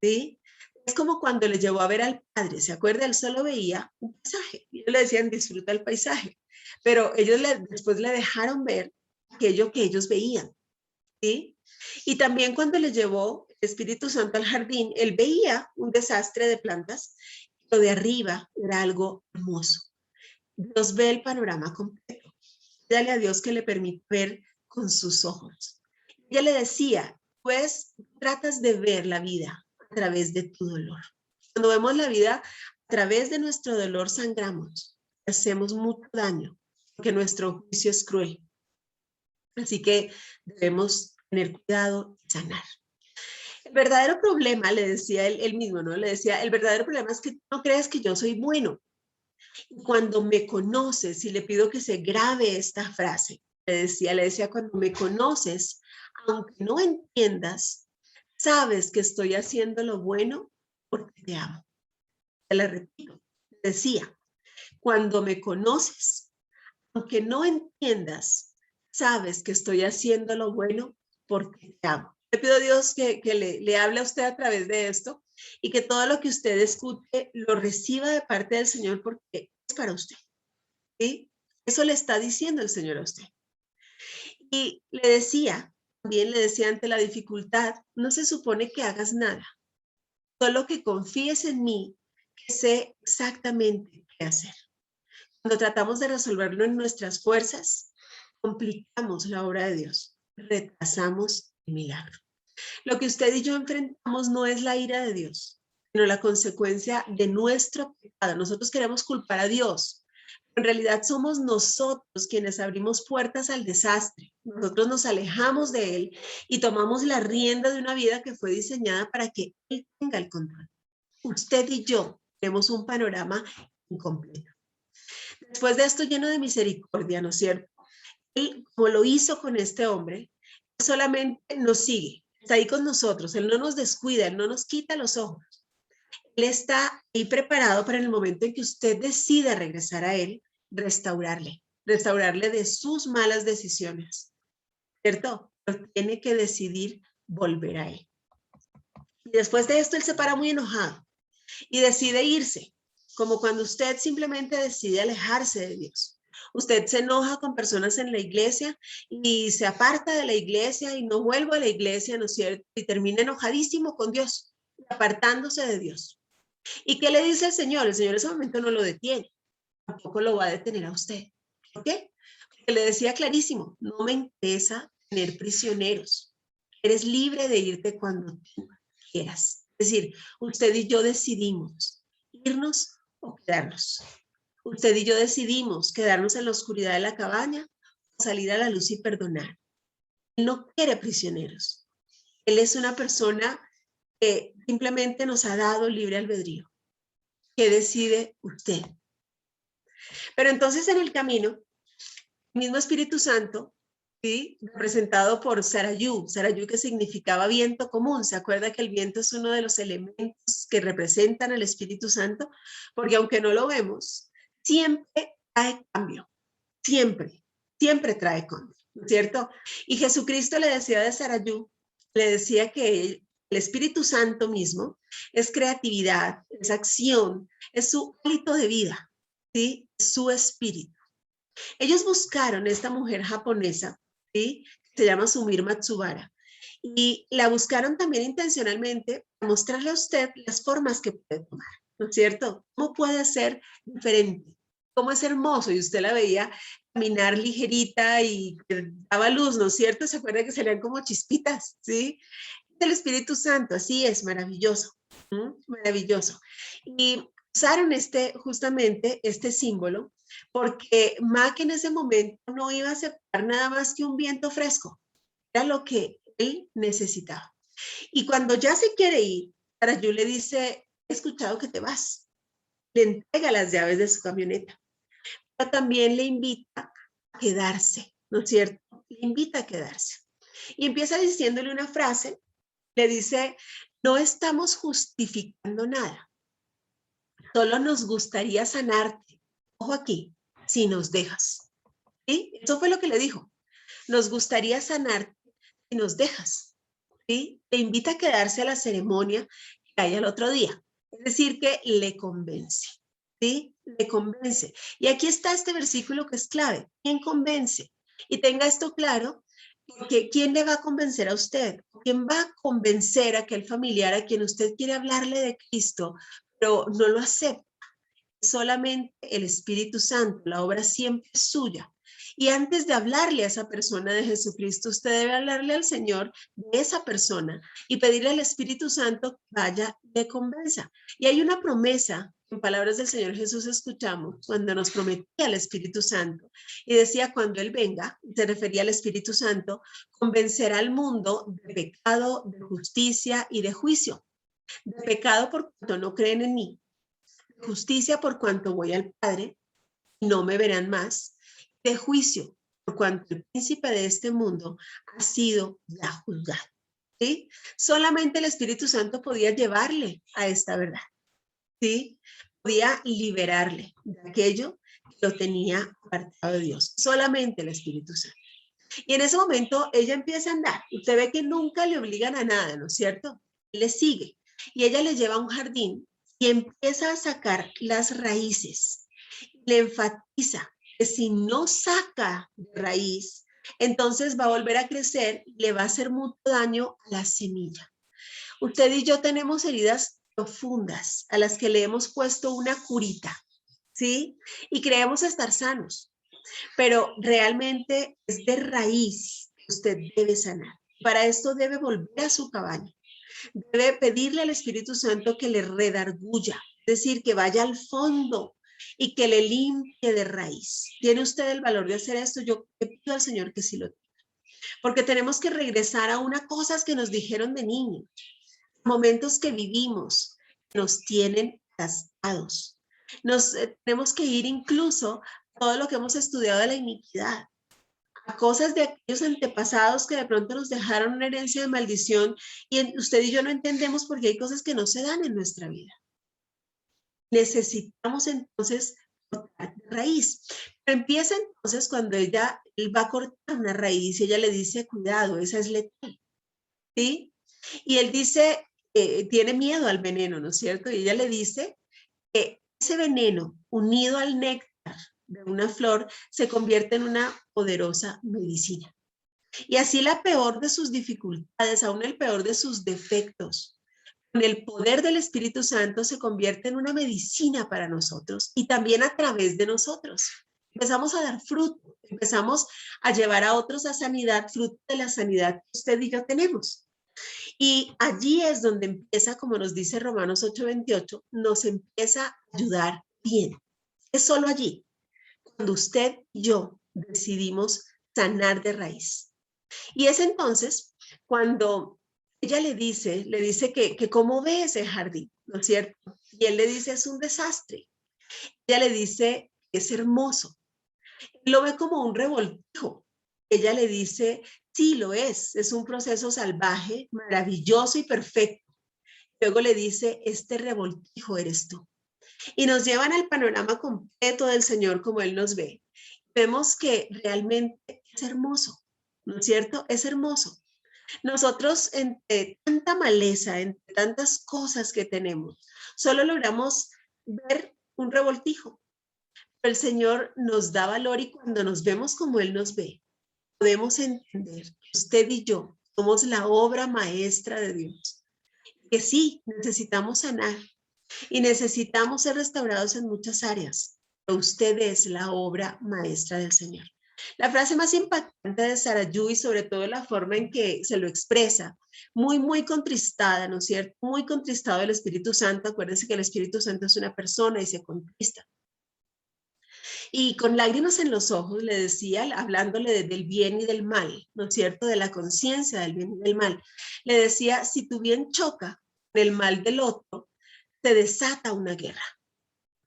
¿sí? Es como cuando le llevó a ver al padre, ¿se acuerda? Él solo veía un paisaje. Y ellos le decían, disfruta el paisaje. Pero ellos después le dejaron ver aquello que ellos veían, ¿sí? Y también cuando le llevó el Espíritu Santo al jardín, él veía un desastre de plantas, pero de arriba era algo hermoso. Dios ve el panorama completo. Dale a Dios que le permite ver con sus ojos. Ella le decía, pues tratas de ver la vida a través de tu dolor. Cuando vemos la vida a través de nuestro dolor, sangramos, hacemos mucho daño, porque nuestro juicio es cruel. Así que debemos tener cuidado y sanar. El verdadero problema, le decía él mismo, ¿no? Le decía, el verdadero problema es que no creas que yo soy bueno. Cuando me conoces, y le pido que se grabe esta frase, le decía, cuando me conoces, aunque no entiendas, sabes que estoy haciendo lo bueno porque te amo. Te la repito, decía, cuando me conoces, aunque no entiendas, sabes que estoy haciendo lo bueno porque te amo. Le pido a Dios que le hable a usted a través de esto y que todo lo que usted escuche lo reciba de parte del Señor porque es para usted. ¿Sí? Eso le está diciendo el Señor a usted. Y también le decía ante la dificultad, no se supone que hagas nada, solo que confíes en mí, que sé exactamente qué hacer. Cuando tratamos de resolverlo en nuestras fuerzas, complicamos la obra de Dios, retrasamos el milagro. Lo que usted y yo enfrentamos no es la ira de Dios, sino la consecuencia de nuestro pecado. Nosotros queremos culpar a Dios. En realidad somos nosotros quienes abrimos puertas al desastre. Nosotros nos alejamos de Él y tomamos la rienda de una vida que fue diseñada para que Él tenga el control. Usted y yo tenemos un panorama incompleto. Después de esto lleno de misericordia, ¿no es cierto? Él, como lo hizo con este hombre, solamente nos sigue, está ahí con nosotros, Él no nos descuida, Él no nos quita los ojos. Él está ahí preparado para el momento en que usted decida regresar a Él, restaurarle de sus malas decisiones, ¿cierto? Pero tiene que decidir volver a Él. Y después de esto, Él se para muy enojado y decide irse, como cuando usted simplemente decide alejarse de Dios. Usted se enoja con personas en la iglesia y se aparta de la iglesia y no vuelve a la iglesia, ¿no es cierto? Y termina enojadísimo con Dios, apartándose de Dios. ¿Y qué le dice el Señor? El Señor en ese momento no lo detiene, tampoco lo va a detener a usted. ¿Por qué? Porque le decía clarísimo, no me interesa tener prisioneros. Eres libre de irte cuando tú quieras. Es decir, usted y yo decidimos irnos o quedarnos. Usted y yo decidimos quedarnos en la oscuridad de la cabaña o salir a la luz y perdonar. Él no quiere prisioneros. Él es una persona que simplemente nos ha dado libre albedrío. ¿Qué decide usted? Pero entonces en el camino, el mismo Espíritu Santo, ¿sí? Representado por Sarayú que significaba viento común. ¿Se acuerda que el viento es uno de los elementos que representan al Espíritu Santo? Porque aunque no lo vemos, siempre trae cambio, siempre trae cambio, ¿no es cierto? Y Jesucristo le decía de Sarayú, le decía que el Espíritu Santo mismo es creatividad, es acción, es su hálito de vida, ¿sí? Es su espíritu. Ellos buscaron esta mujer japonesa, ¿sí? Se llama Sumire Matsubara, y la buscaron también intencionalmente para mostrarle a usted las formas que puede tomar, ¿no es cierto? ¿Cómo puede ser diferente? ¿Cómo es hermoso? Y usted la veía caminar ligerita y daba luz, ¿no es cierto? ¿Se acuerda que salían como chispitas? ¿Sí? El Espíritu Santo, así es, maravilloso, maravilloso. Y usaron justamente este símbolo porque Mac en ese momento no iba a aceptar nada más que un viento fresco. Era lo que él necesitaba. Y cuando ya se quiere ir, Sarayú le dice, he escuchado que te vas. Le entrega las llaves de su camioneta. Pero también le invita a quedarse, ¿no es cierto? Le invita a quedarse. Y empieza diciéndole una frase, le dice, no estamos justificando nada. Solo nos gustaría sanarte. Ojo aquí, si nos dejas. ¿Sí? Eso fue lo que le dijo. Nos gustaría sanarte si nos dejas. ¿Sí? Te invita a quedarse a la ceremonia que hay al otro día. Es decir, que le convence. ¿Sí? Le convence. Y aquí está este versículo que es clave. ¿Quién convence? Y tenga esto claro, porque ¿quién le va a convencer a usted? ¿Quién va a convencer a aquel familiar a quien usted quiere hablarle de Cristo, pero no lo acepta? Solamente el Espíritu Santo, la obra siempre es suya. Y antes de hablarle a esa persona de Jesucristo, usted debe hablarle al Señor de esa persona y pedirle al Espíritu Santo que vaya y le convenza. Y hay una promesa, en palabras del Señor Jesús escuchamos, cuando nos prometía el Espíritu Santo, y decía, cuando Él venga, se refería al Espíritu Santo, convencerá al mundo de pecado, de justicia y de juicio. De pecado por cuanto no creen en mí, justicia por cuanto voy al Padre y no me verán más, de juicio por cuanto el príncipe de este mundo ha sido ya juzgado. ¿Sí? Solamente el Espíritu Santo podía llevarle a esta verdad. ¿Sí? Podía liberarle de aquello que lo tenía apartado de Dios. Solamente el Espíritu Santo. Y en ese momento ella empieza a andar. Usted ve que nunca le obligan a nada, ¿no es cierto? Él le sigue. Y ella le lleva a un jardín y empieza a sacar las raíces. Le enfatiza que si no saca de raíz, entonces va a volver a crecer y le va a hacer mucho daño a la semilla. Usted y yo tenemos heridas profundas a las que le hemos puesto una curita, ¿sí? Y creemos estar sanos, pero realmente es de raíz que usted debe sanar. Para esto debe volver a su cabaña. Debe pedirle al Espíritu Santo que le redarguya, es decir, que vaya al fondo y que le limpie de raíz. ¿Tiene usted el valor de hacer esto? Yo le pido al Señor que sí lo tenga. Porque tenemos que regresar a unas cosas que nos dijeron de niños, momentos que vivimos, que nos tienen gastados. Tenemos que ir incluso a todo lo que hemos estudiado de la iniquidad, a cosas de aquellos antepasados que de pronto nos dejaron una herencia de maldición y usted y yo no entendemos porque hay cosas que no se dan en nuestra vida. Necesitamos entonces cortar de raíz. Pero empieza entonces cuando él va a cortar una raíz y ella le dice, cuidado, esa es letal, ¿sí? Y él dice, tiene miedo al veneno, ¿no es cierto? Y ella le dice que ese veneno unido al néctar de una flor se convierte en una poderosa medicina. Y así la peor de sus dificultades, aún el peor de sus defectos, con el poder del Espíritu Santo se convierte en una medicina para nosotros y también a través de nosotros. Empezamos a dar fruto, empezamos a llevar a otros a sanidad, fruto de la sanidad que usted y yo tenemos. Y allí es donde empieza, como nos dice Romanos 8:28, nos empieza a ayudar bien. Es solo allí, cuando usted y yo decidimos sanar de raíz. Y es entonces cuando ella le dice que cómo ve ese jardín, ¿no es cierto? Y él le dice, es un desastre. Ella le dice, es hermoso. Él lo ve como un revoltijo. Ella le dice, sí, lo es un proceso salvaje, maravilloso y perfecto. Luego le dice, este revoltijo eres tú. Y nos llevan al panorama completo del Señor como Él nos ve. Vemos que realmente es hermoso, ¿no es cierto? Es hermoso. Nosotros, entre tanta maleza, entre tantas cosas que tenemos, solo logramos ver un revoltijo. Pero el Señor nos da valor y cuando nos vemos como Él nos ve, podemos entender que usted y yo somos la obra maestra de Dios. Que sí, necesitamos sanar y necesitamos ser restaurados en muchas áreas. Pero usted es la obra maestra del Señor. La frase más impactante de Sarayú y sobre todo la forma en que se lo expresa, muy contristada, ¿no es cierto? Muy contristado el Espíritu Santo. Acuérdense que el Espíritu Santo es una persona y se contrista. Y con lágrimas en los ojos le decía, hablándole del bien y del mal, ¿no es cierto? De la conciencia del bien y del mal. Le decía, si tu bien choca con el mal del otro, te desata una guerra,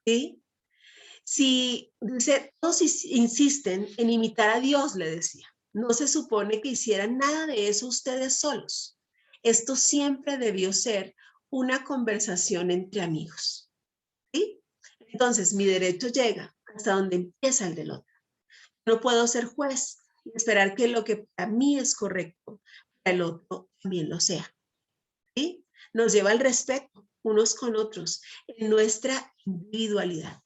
¿sí? Si, dice, todos insisten en imitar a Dios, le decía, no se supone que hicieran nada de eso ustedes solos. Esto siempre debió ser una conversación entre amigos, ¿sí? Entonces, mi derecho llega hasta donde empieza el del otro. No puedo ser juez y esperar que lo que para mí es correcto, para el otro también lo sea, ¿sí? Nos lleva al respeto unos con otros en nuestra individualidad.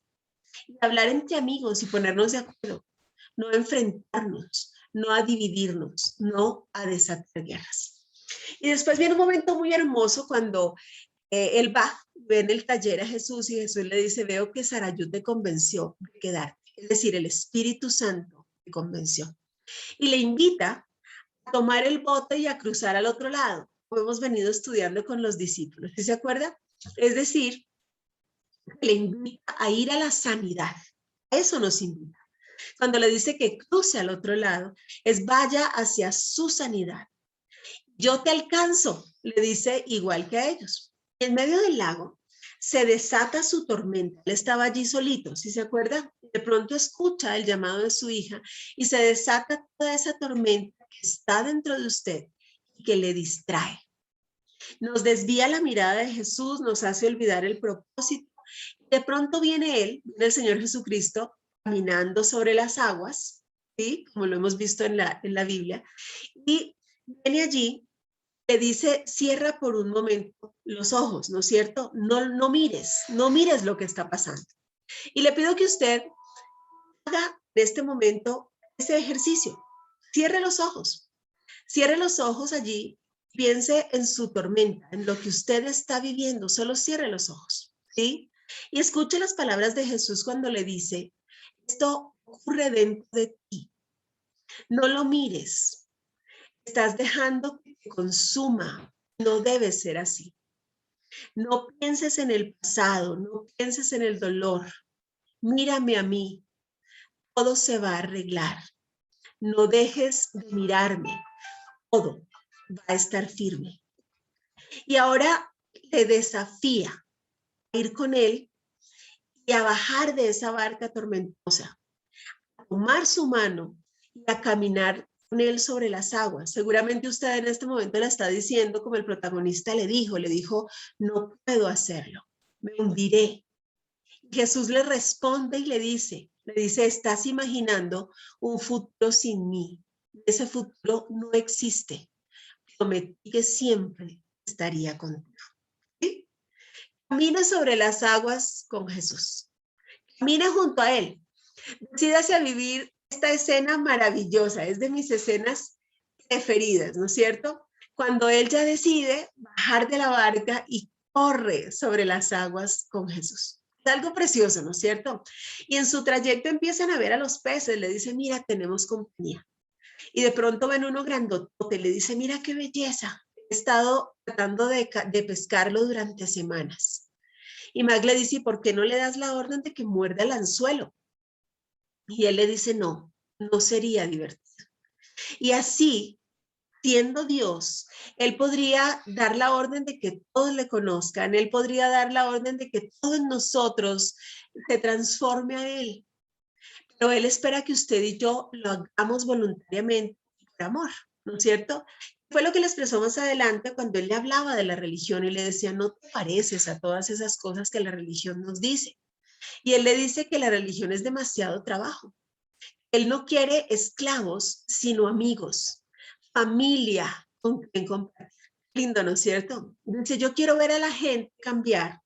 Y hablar entre amigos y ponernos de acuerdo, no a enfrentarnos, no a dividirnos, no a desatar guerras. Y después viene un momento muy hermoso cuando él ve en el taller a Jesús y Jesús le dice, veo que Sarayú te convenció de quedarte. Es decir, el Espíritu Santo te convenció. Y le invita a tomar el bote y a cruzar al otro lado, como hemos venido estudiando con los discípulos. ¿Sí se acuerda? Es decir, le invita a ir a la sanidad. A eso nos invita. Cuando le dice que cruce al otro lado, es vaya hacia su sanidad. Yo te alcanzo, le dice igual que a ellos. En medio del lago se desata su tormenta. Él estaba allí solito, ¿sí se acuerda? De pronto escucha el llamado de su hija y se desata toda esa tormenta que está dentro de usted y que le distrae. Nos desvía la mirada de Jesús, nos hace olvidar el propósito. De pronto viene el Señor Jesucristo, caminando sobre las aguas, ¿sí? Como lo hemos visto en la Biblia, y viene allí, le dice, cierra por un momento los ojos, ¿no es cierto? No mires lo que está pasando. Y le pido que usted haga en este momento ese ejercicio. Cierre los ojos allí, piense en su tormenta, en lo que usted está viviendo, solo cierre los ojos, ¿sí? Y escuche las palabras de Jesús cuando le dice, esto ocurre dentro de ti, no lo mires, estás dejando que te consuma, no debe ser así. No pienses en el pasado, no pienses en el dolor, mírame a mí, todo se va a arreglar, no dejes de mirarme, todo va a estar firme. Y ahora te desafía a ir con él y a bajar de esa barca tormentosa, a tomar su mano y a caminar con él sobre las aguas. Seguramente usted en este momento le está diciendo, como el protagonista le dijo, no puedo hacerlo, me hundiré. Jesús le responde y le dice, estás imaginando un futuro sin mí. Ese futuro no existe. Prometí que siempre estaría contigo. ¿Sí? Camina sobre las aguas con Jesús. Camina junto a él. Decídase a vivir esta escena maravillosa. Es de mis escenas preferidas, ¿no es cierto? Cuando él ya decide bajar de la barca y corre sobre las aguas con Jesús. Es algo precioso, ¿no es cierto? Y en su trayecto empiezan a ver a los peces. Le dice, mira, tenemos compañía. Y de pronto ven uno grandote. Le dice, mira qué belleza. He estado tratando de pescarlo durante semanas. Y Mag le dice, ¿por qué no le das la orden de que muerda el anzuelo? Y él le dice, no sería divertido. Y así, siendo Dios, él podría dar la orden de que todos le conozcan, él podría dar la orden de que todos nosotros se transforme a él. Pero él espera que usted y yo lo hagamos voluntariamente por amor, ¿no es cierto? Fue lo que le expresó más adelante cuando él le hablaba de la religión y le decía, no te pareces a todas esas cosas que la religión nos dice. Y él le dice que la religión es demasiado trabajo. Él no quiere esclavos, sino amigos, familia con quien compartir. Lindo, ¿no es cierto? Dice, yo quiero ver a la gente cambiar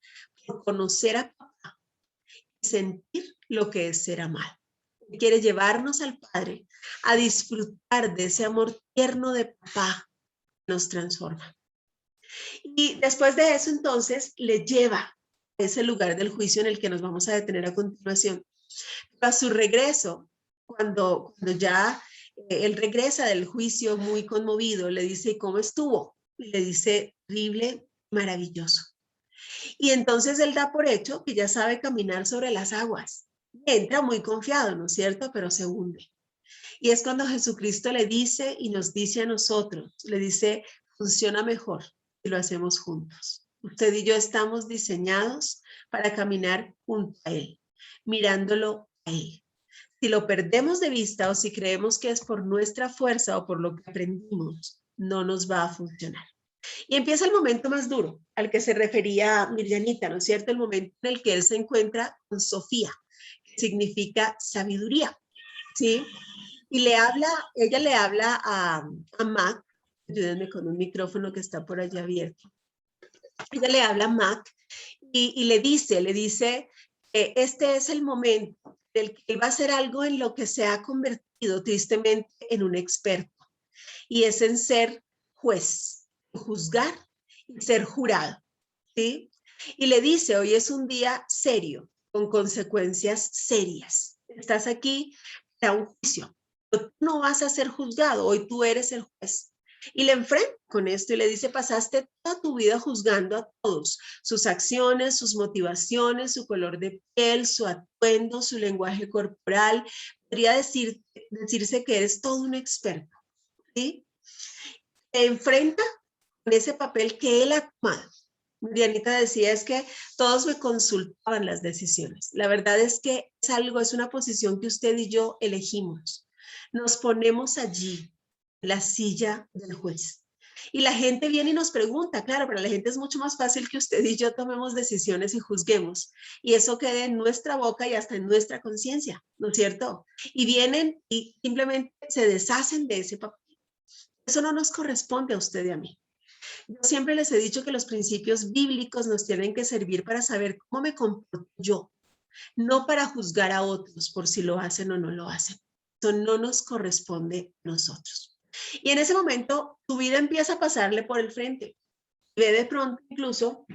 por conocer a papá y sentir lo que es ser amado. Quiere llevarnos al Padre a disfrutar de ese amor tierno de papá que nos transforma. Y después de eso, entonces, le lleva a ese lugar del juicio en el que nos vamos a detener a continuación. A su regreso, cuando ya él regresa del juicio muy conmovido, le dice, ¿cómo estuvo? Y le dice, terrible, maravilloso. Y entonces él da por hecho que ya sabe caminar sobre las aguas. Entra muy confiado, ¿no es cierto? Pero se hunde. Y es cuando Jesucristo le dice y nos dice a nosotros, le dice, funciona mejor si lo hacemos juntos. Usted y yo estamos diseñados para caminar junto a Él, mirándolo a Él. Si lo perdemos de vista o si creemos que es por nuestra fuerza o por lo que aprendimos, no nos va a funcionar. Y empieza el momento más duro, al que se refería Mirjanita, ¿no es cierto? El momento en el que él se encuentra con Sofía, que significa sabiduría, ¿sí? Y ella le habla a Mac, ayúdenme con un micrófono que está por allá abierto. Ella le habla a Mac y le dice, este es el momento del que él va a hacer algo en lo que se ha convertido tristemente en un experto, y es en ser juez, juzgar y ser jurado, ¿sí? Y le dice, hoy es un día serio, con consecuencias serias. Estás aquí para un juicio. Tú no vas a ser juzgado, hoy tú eres el juez. Y le enfrenta con esto y le dice, pasaste toda tu vida juzgando a todos, sus acciones, sus motivaciones, su color de piel, su atuendo, su lenguaje corporal. Podría decirse que eres todo un experto, ¿sí? Te enfrenta con ese papel que él ha tomado. Dianita decía, es que todos me consultaban las decisiones. La verdad es que es una posición que usted y yo elegimos. Nos ponemos allí, en la silla del juez. Y la gente viene y nos pregunta, claro, para la gente es mucho más fácil que usted y yo tomemos decisiones y juzguemos. Y eso quede en nuestra boca y hasta en nuestra conciencia, ¿no es cierto? Y vienen y simplemente se deshacen de ese papel. Eso no nos corresponde a usted y a mí. Yo siempre les he dicho que los principios bíblicos nos tienen que servir para saber cómo me comporto yo, no para juzgar a otros por si lo hacen o no lo hacen. Eso no nos corresponde a nosotros. Y en ese momento, tu vida empieza a pasarle por el frente. Ve de pronto incluso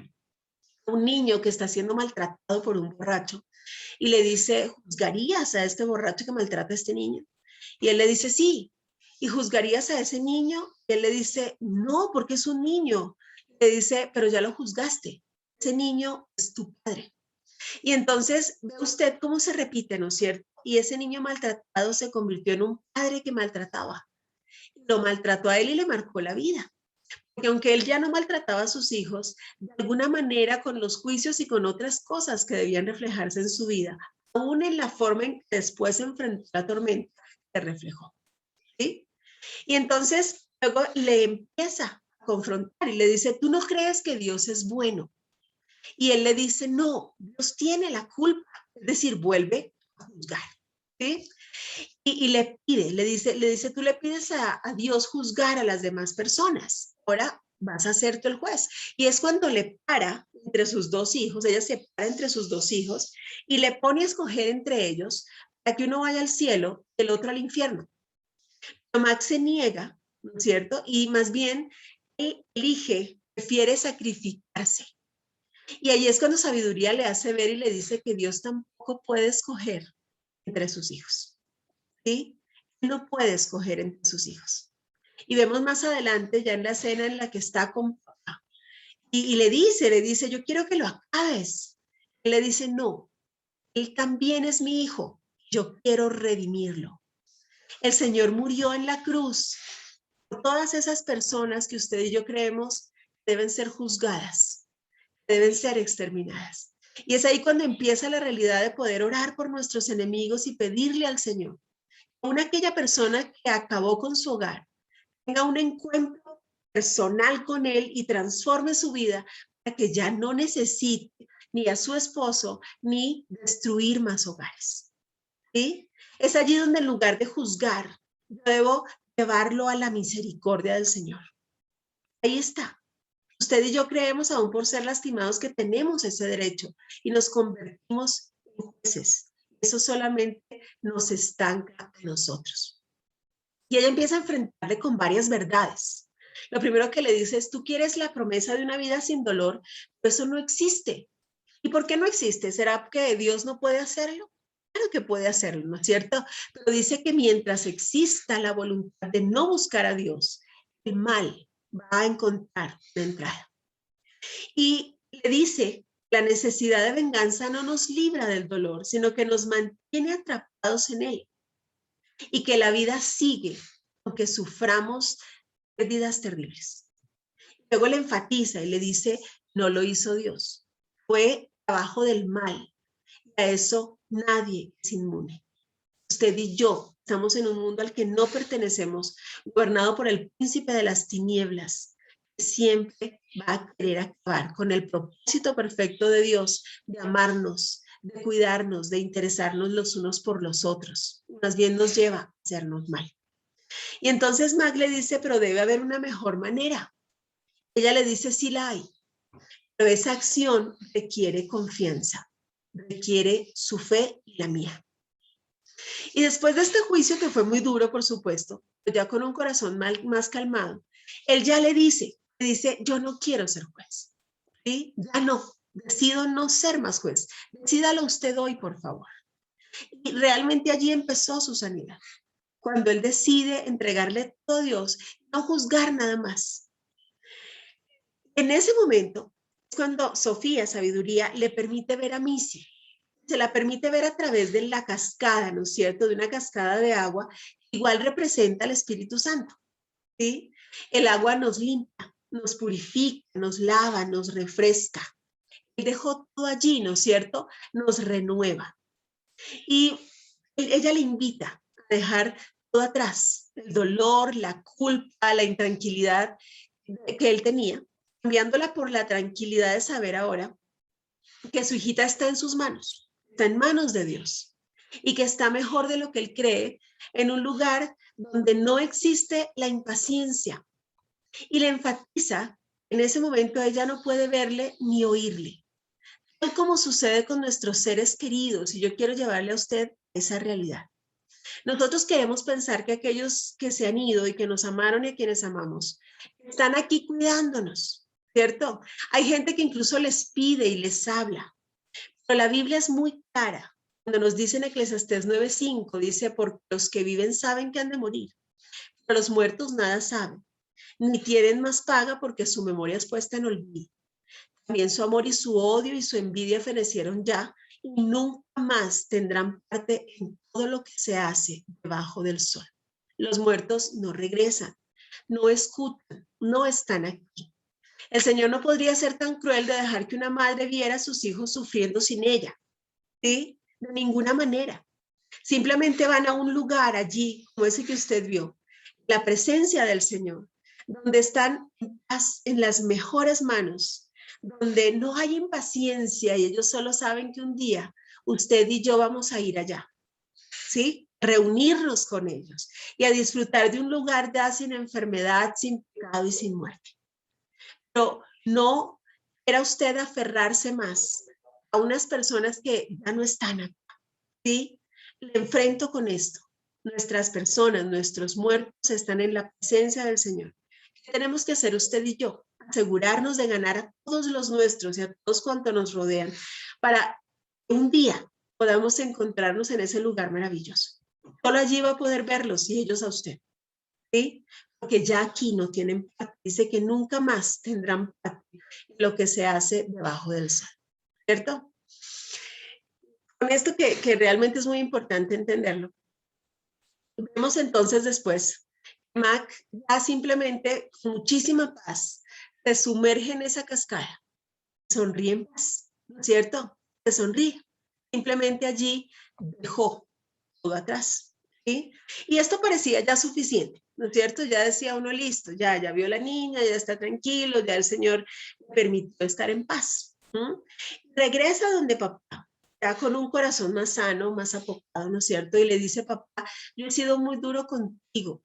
un niño que está siendo maltratado por un borracho y le dice, ¿juzgarías a este borracho que maltrata a este niño? Y él le dice, sí. ¿Y juzgarías a ese niño? Y él le dice, no, porque es un niño. Le dice, pero ya lo juzgaste. Ese niño es tu padre. Y entonces ve usted cómo se repite, ¿no es cierto? Y ese niño maltratado se convirtió en un padre que maltrataba. Lo maltrató a él y le marcó la vida. Porque aunque él ya no maltrataba a sus hijos, de alguna manera con los juicios y con otras cosas que debían reflejarse en su vida, aún en la forma en que después se enfrentó a la tormenta, se reflejó. ¿Sí? Y entonces luego le empieza a confrontar y le dice, ¿tú no crees que Dios es bueno? Y él le dice, no, Dios tiene la culpa. Es decir, vuelve a juzgar. ¿Sí? Y le pide, le dice, tú le pides a Dios juzgar a las demás personas. Ahora vas a ser tú el juez. Y es cuando le para entre sus dos hijos, ella se para entre sus dos hijos y le pone a escoger entre ellos para que uno vaya al cielo y el otro al infierno. Max se niega, ¿no es cierto? Y más bien, él elige, prefiere sacrificarse. Y ahí es cuando sabiduría le hace ver y le dice que Dios tampoco puede escoger entre sus hijos, ¿sí? Él no puede escoger entre sus hijos. Y vemos más adelante, ya en la escena en la que está con papá, y le dice, yo quiero que lo acabes. Él le dice, no, él también es mi hijo, yo quiero redimirlo. El Señor murió en la cruz por todas esas personas que usted y yo creemos deben ser juzgadas, deben ser exterminadas. Y es ahí cuando empieza la realidad de poder orar por nuestros enemigos y pedirle al Señor, aún aquella persona que acabó con su hogar, tenga un encuentro personal con Él y transforme su vida para que ya no necesite ni a su esposo ni destruir más hogares. ¿Sí? Es allí donde en lugar de juzgar, debo llevarlo a la misericordia del Señor. Ahí está. Usted y yo creemos, aún por ser lastimados, que tenemos ese derecho y nos convertimos en jueces. Eso solamente nos estanca a nosotros. Y ella empieza a enfrentarle con varias verdades. Lo primero que le dice es, tú quieres la promesa de una vida sin dolor, pero eso no existe. ¿Y por qué no existe? ¿Será que Dios no puede hacerlo? Claro que puede hacerlo, ¿no es cierto? Pero dice que mientras exista la voluntad de no buscar a Dios, el mal va a encontrar una entrada. Y le dice La necesidad de venganza no nos libra del dolor, sino que nos mantiene atrapados en él. Y que la vida sigue, aunque suframos pérdidas terribles. Luego le enfatiza y le dice, no lo hizo Dios. Fue trabajo del mal. Y a eso nadie es inmune. Usted y yo estamos en un mundo al que no pertenecemos, gobernado por el príncipe de las tinieblas, que siempre va a querer acabar con el propósito perfecto de Dios de amarnos, de cuidarnos, de interesarnos los unos por los otros. Más bien nos lleva a hacernos mal. Y entonces Mag le dice, pero debe haber una mejor manera. Ella le dice, sí la hay, pero esa acción requiere confianza, requiere su fe y la mía. Y después de este juicio, que fue muy duro, por supuesto, ya con un corazón más calmado, él ya le dice, yo no quiero ser juez, ¿sí? Ya no, decido no ser más juez, decídalo usted hoy, por favor. Y realmente allí empezó su sanidad, cuando él decide entregarle todo a Dios, no juzgar nada más. En ese momento es cuando Sofía, sabiduría, le permite ver a Misia. Se la permite ver a través de la cascada, ¿no es cierto? De una cascada de agua, igual representa al Espíritu Santo, ¿sí? El agua nos limpia, nos purifica, nos lava, nos refresca. Él dejó todo allí, ¿no es cierto? Nos renueva. Y ella le invita a dejar todo atrás, el dolor, la culpa, la intranquilidad que él tenía, cambiándola por la tranquilidad de saber ahora que su hijita está en sus manos. Está en manos de Dios y que está mejor de lo que él cree en un lugar donde no existe la impaciencia. Y le enfatiza, en ese momento ella no puede verle ni oírle. Tal como sucede con nuestros seres queridos, y yo quiero llevarle a usted esa realidad. Nosotros queremos pensar que aquellos que se han ido y que nos amaron y a quienes amamos, están aquí cuidándonos, ¿cierto? Hay gente que incluso les pide y les habla. Pero la Biblia es muy clara. Cuando nos dice en Eclesiastés 9:5, dice, porque los que viven saben que han de morir, pero los muertos nada saben, ni tienen más paga porque su memoria es puesta en olvido. También su amor y su odio y su envidia fenecieron ya, y nunca más tendrán parte en todo lo que se hace debajo del sol. Los muertos no regresan, no escuchan, no están aquí. El Señor no podría ser tan cruel de dejar que una madre viera a sus hijos sufriendo sin ella, ¿sí? De ninguna manera. Simplemente van a un lugar allí, como ese que usted vio, la presencia del Señor, donde están en las mejores manos, donde no hay impaciencia y ellos solo saben que un día usted y yo vamos a ir allá, ¿sí? Reunirnos con ellos y a disfrutar de un lugar ya sin enfermedad, sin pecado y sin muerte. Pero no quiera usted aferrarse más a unas personas que ya no están acá, ¿sí? Le enfrento con esto. Nuestras personas, nuestros muertos están en la presencia del Señor. ¿Qué tenemos que hacer usted y yo? Asegurarnos de ganar a todos los nuestros y a todos cuantos nos rodean para que un día podamos encontrarnos en ese lugar maravilloso. Solo allí va a poder verlos y ellos a usted, ¿sí? Porque ya aquí no tienen parte. Dice que nunca más tendrán parte en lo que se hace debajo del sol, ¿cierto? Con esto que realmente es muy importante entenderlo. Vemos entonces después, Mac ya simplemente con muchísima paz se sumerge en esa cascada, sonríe en paz, ¿no es cierto? Se sonríe. Simplemente allí dejó todo atrás, ¿sí? Y esto parecía ya suficiente, ¿no es cierto? Ya decía uno, listo, ya vio la niña, ya está tranquilo, ya el Señor le permitió estar en paz. Regresa donde papá, ya con un corazón más sano, más apocado, ¿no es cierto? Y le dice, papá, yo he sido muy duro contigo,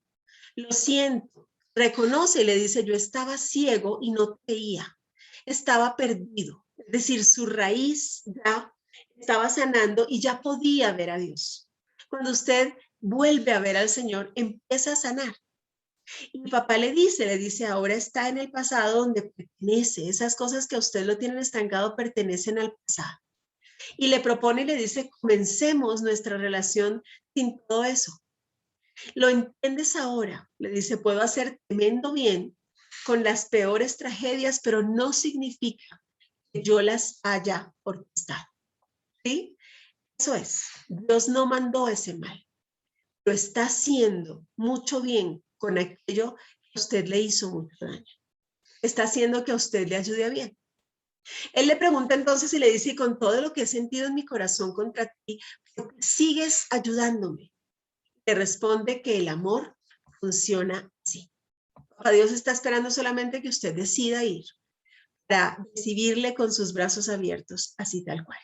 lo siento. Reconoce y le dice, yo estaba ciego y no veía, estaba perdido. Es decir, su raíz ya estaba sanando y ya podía ver a Dios. Cuando usted vuelve a ver al Señor, empieza a sanar. Y mi papá le dice, ahora está en el pasado donde pertenece. Esas cosas que a usted lo tienen estancado pertenecen al pasado. Y le propone y le dice, comencemos nuestra relación sin todo eso. Lo entiendes ahora. Le dice, puedo hacer tremendo bien con las peores tragedias, pero no significa que yo las haya orquestado. ¿Sí? Eso es, Dios no mandó ese mal, pero está haciendo mucho bien con aquello que a usted le hizo mucho daño. Está haciendo que a usted le ayude a bien. Él le pregunta entonces y le dice, y con todo lo que he sentido en mi corazón contra ti, ¿por qué sigues ayudándome? Le responde que el amor funciona así. Papá Dios está esperando solamente que usted decida ir para recibirle con sus brazos abiertos, así tal cual.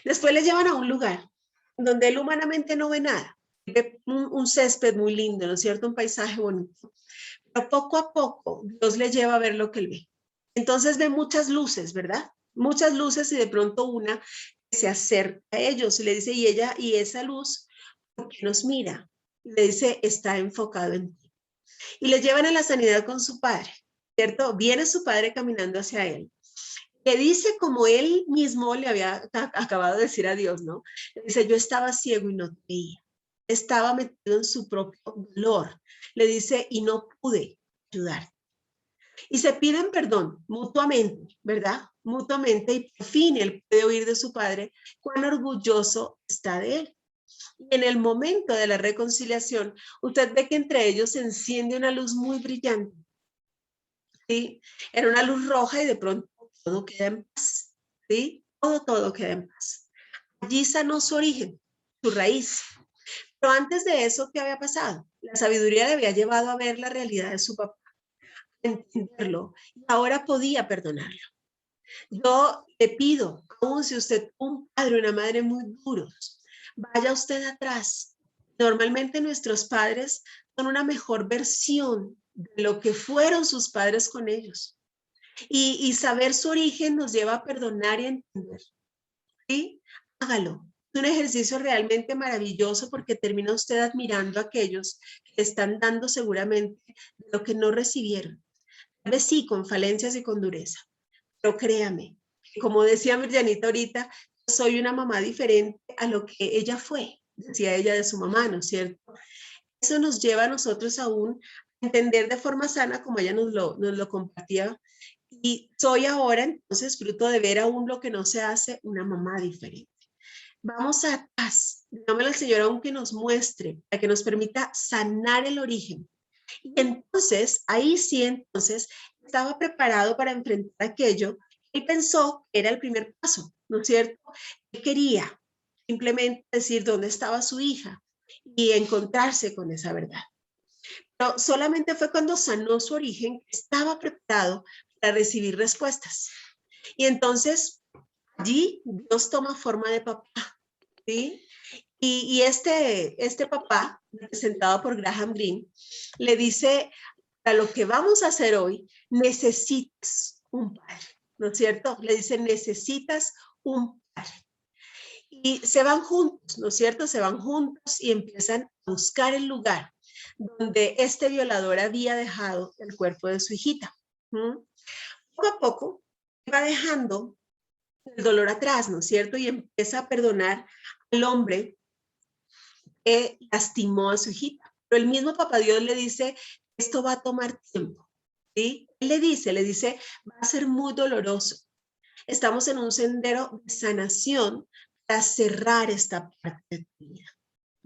Después le llevan a un lugar donde él humanamente no ve nada. Ve un césped muy lindo, ¿no es cierto? Un paisaje bonito. Pero poco a poco Dios le lleva a ver lo que él ve. Entonces ve muchas luces, ¿verdad? Muchas luces y de pronto una se acerca a ellos y le dice, y esa luz, ¿por qué nos mira? Y le dice, está enfocado en ti. Y le llevan a la sanidad con su padre, ¿cierto? Viene su padre caminando hacia él. Le dice como él mismo le había acabado de decir a Dios, ¿no? Le dice, yo estaba ciego y no te veía. Estaba metido en su propio dolor. Le dice, y no pude ayudar. Y se piden perdón mutuamente, ¿verdad? Mutuamente, y por fin él puede oír de su padre cuán orgulloso está de él. Y en el momento de la reconciliación, usted ve que entre ellos se enciende una luz muy brillante. ¿Sí? Era una luz roja y de pronto todo queda en paz. ¿Sí? Todo queda en paz. Allí sanó su origen, su raíz. Pero antes de eso, ¿qué había pasado? La sabiduría le había llevado a ver la realidad de su papá, a entenderlo, y ahora podía perdonarlo. Yo le pido, aun si usted un padre o una madre muy duros, vaya usted atrás. Normalmente nuestros padres son una mejor versión de lo que fueron sus padres con ellos. Y saber su origen nos lleva a perdonar y a entender. ¿Sí? Hágalo. Es un ejercicio realmente maravilloso porque termina usted admirando a aquellos que están dando seguramente lo que no recibieron. Tal vez sí, con falencias y con dureza. Pero créame, como decía Mirjanita ahorita, soy una mamá diferente a lo que ella fue, decía ella de su mamá, ¿no es cierto? Eso nos lleva a nosotros aún a entender de forma sana, como ella nos lo compartía, y soy ahora entonces fruto de ver aún lo que no se hace, una mamá diferente. Vamos a paz, digámosle al Señor aún que nos muestre, para que nos permita sanar el origen. Y entonces, ahí sí, entonces, estaba preparado para enfrentar aquello. Él pensó que era el primer paso, ¿no es cierto? Él quería simplemente decir dónde estaba su hija y encontrarse con esa verdad. Pero solamente fue cuando sanó su origen que estaba preparado para recibir respuestas. Y entonces, allí Dios toma forma de papá, ¿sí? Y este papá, representado por Graham Greene, le dice, para lo que vamos a hacer hoy, necesitas un padre, ¿no es cierto? Le dice, necesitas un padre. Y se van juntos, ¿no es cierto? Se van juntos y empiezan a buscar el lugar donde este violador había dejado el cuerpo de su hijita. Poco a poco va dejando el dolor atrás, ¿no es cierto? Y empieza a perdonar al hombre que lastimó a su hijita. Pero el mismo papá Dios le dice, esto va a tomar tiempo, ¿sí? Él le dice, va a ser muy doloroso. Estamos en un sendero de sanación para cerrar esta parte de tu vida.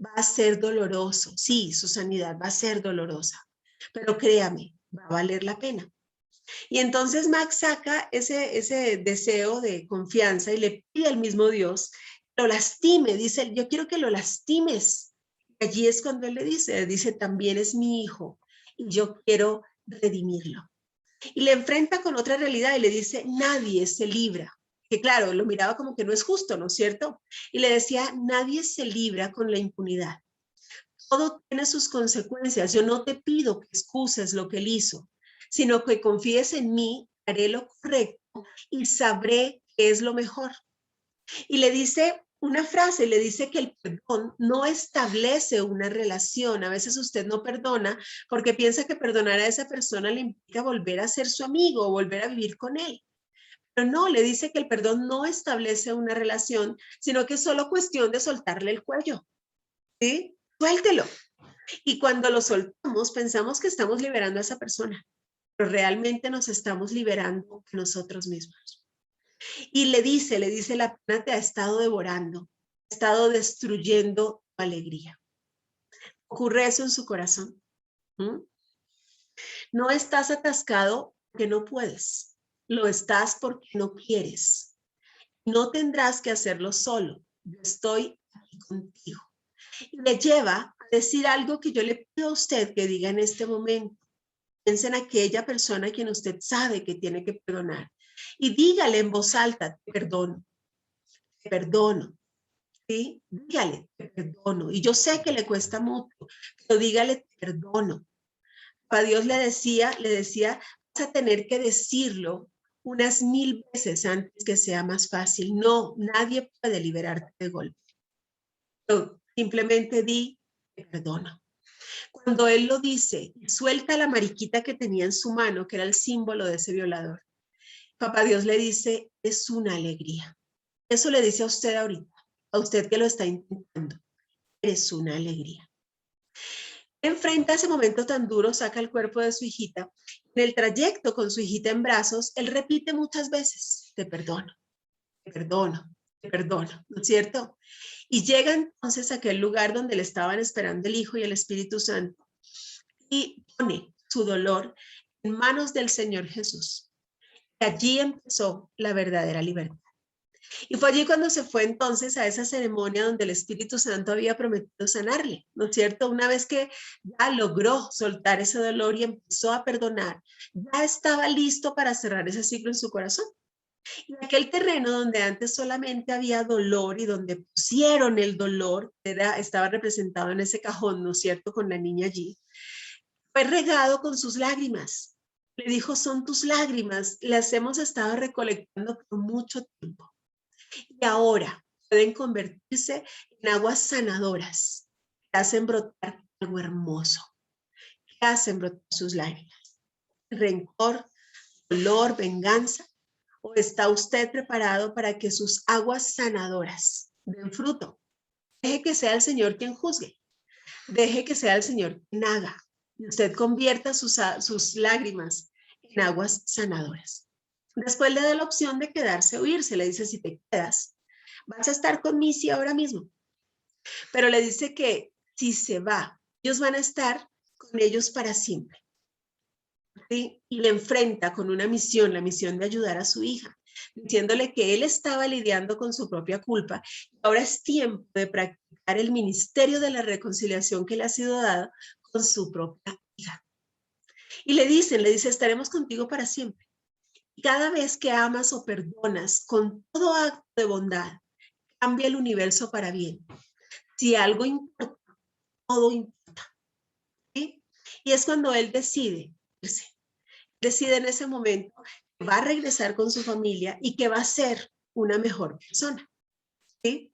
Va a ser doloroso, sí, su sanidad va a ser dolorosa, pero créame, va a valer la pena. Y entonces Max saca ese deseo de confianza y le pide al mismo Dios, lo lastime, dice, yo quiero que lo lastimes. Allí es cuando él le dice, también es mi hijo y yo quiero redimirlo. Y le enfrenta con otra realidad y le dice, nadie se libra. Que claro, lo miraba como que no es justo, ¿no es cierto? Y le decía, nadie se libra con la impunidad. Todo tiene sus consecuencias. Yo no te pido que excuses lo que él hizo, sino que confíes en mí, haré lo correcto y sabré qué es lo mejor. Y le dice una frase, le dice que el perdón no establece una relación. A veces usted no perdona porque piensa que perdonar a esa persona le implica volver a ser su amigo o volver a vivir con él. Pero no, le dice que el perdón no establece una relación, sino que es solo cuestión de soltarle el cuello. ¿Sí? Suéltelo. Y cuando lo soltamos, pensamos que estamos liberando a esa persona, pero realmente nos estamos liberando a nosotros mismos. Y le dice, la pena te ha estado devorando, ha estado destruyendo tu alegría. ¿Ocurre eso en su corazón? ¿Mm? No estás atascado porque no puedes, lo estás porque no quieres. No tendrás que hacerlo solo, yo estoy aquí contigo. Y le lleva a decir algo que yo le pido a usted que diga en este momento. Piensa en aquella persona a quien usted sabe que tiene que perdonar y dígale en voz alta, te perdono, ¿sí? Dígale, te perdono. Y yo sé que le cuesta mucho, pero dígale, te perdono. Para Dios le decía, vas a tener que decirlo unas 1000 veces antes que sea más fácil. No, nadie puede liberarte de golpe. Pero simplemente di, te perdono. Cuando él lo dice, suelta la mariquita que tenía en su mano, que era el símbolo de ese violador. Papá Dios le dice, es una alegría. Eso le dice a usted ahorita, a usted que lo está intentando. Es una alegría. Enfrenta ese momento tan duro, saca el cuerpo de su hijita. En el trayecto con su hijita en brazos, él repite muchas veces, te perdono, te perdono, te perdono, ¿no es cierto? Y llega entonces a aquel lugar donde le estaban esperando el Hijo y el Espíritu Santo y pone su dolor en manos del Señor Jesús. Y allí empezó la verdadera libertad. Y fue allí cuando se fue entonces a esa ceremonia donde el Espíritu Santo había prometido sanarle, ¿no es cierto? Una vez que ya logró soltar ese dolor y empezó a perdonar, ya estaba listo para cerrar ese ciclo en su corazón. Y aquel terreno donde antes solamente había dolor y donde pusieron el dolor, estaba representado en ese cajón, ¿no es cierto?, con la niña allí, fue regado con sus lágrimas. Le dijo, son tus lágrimas, las hemos estado recolectando por mucho tiempo. Y ahora pueden convertirse en aguas sanadoras que hacen brotar algo hermoso, que hacen brotar sus lágrimas. Rencor, dolor, venganza. ¿O está usted preparado para que sus aguas sanadoras den fruto? Deje que sea el Señor quien juzgue. Deje que sea el Señor quien haga. Y usted convierta sus lágrimas en aguas sanadoras. Después le da la opción de quedarse o irse. Le dice, si te quedas, vas a estar con Missy ahora mismo. Pero le dice que si se va, ellos van a estar con ellos para siempre. ¿Sí? Y le enfrenta con una misión, la misión de ayudar a su hija, diciéndole que él estaba lidiando con su propia culpa. Ahora es tiempo de practicar el ministerio de la reconciliación que le ha sido dado con su propia hija. Y le dice, estaremos contigo para siempre. Y cada vez que amas o perdonas con todo acto de bondad, cambia el universo para bien. Si algo importa, todo importa. ¿Sí? Y es cuando él decide irse. Decide en ese momento que va a regresar con su familia y que va a ser una mejor persona. ¿Sí?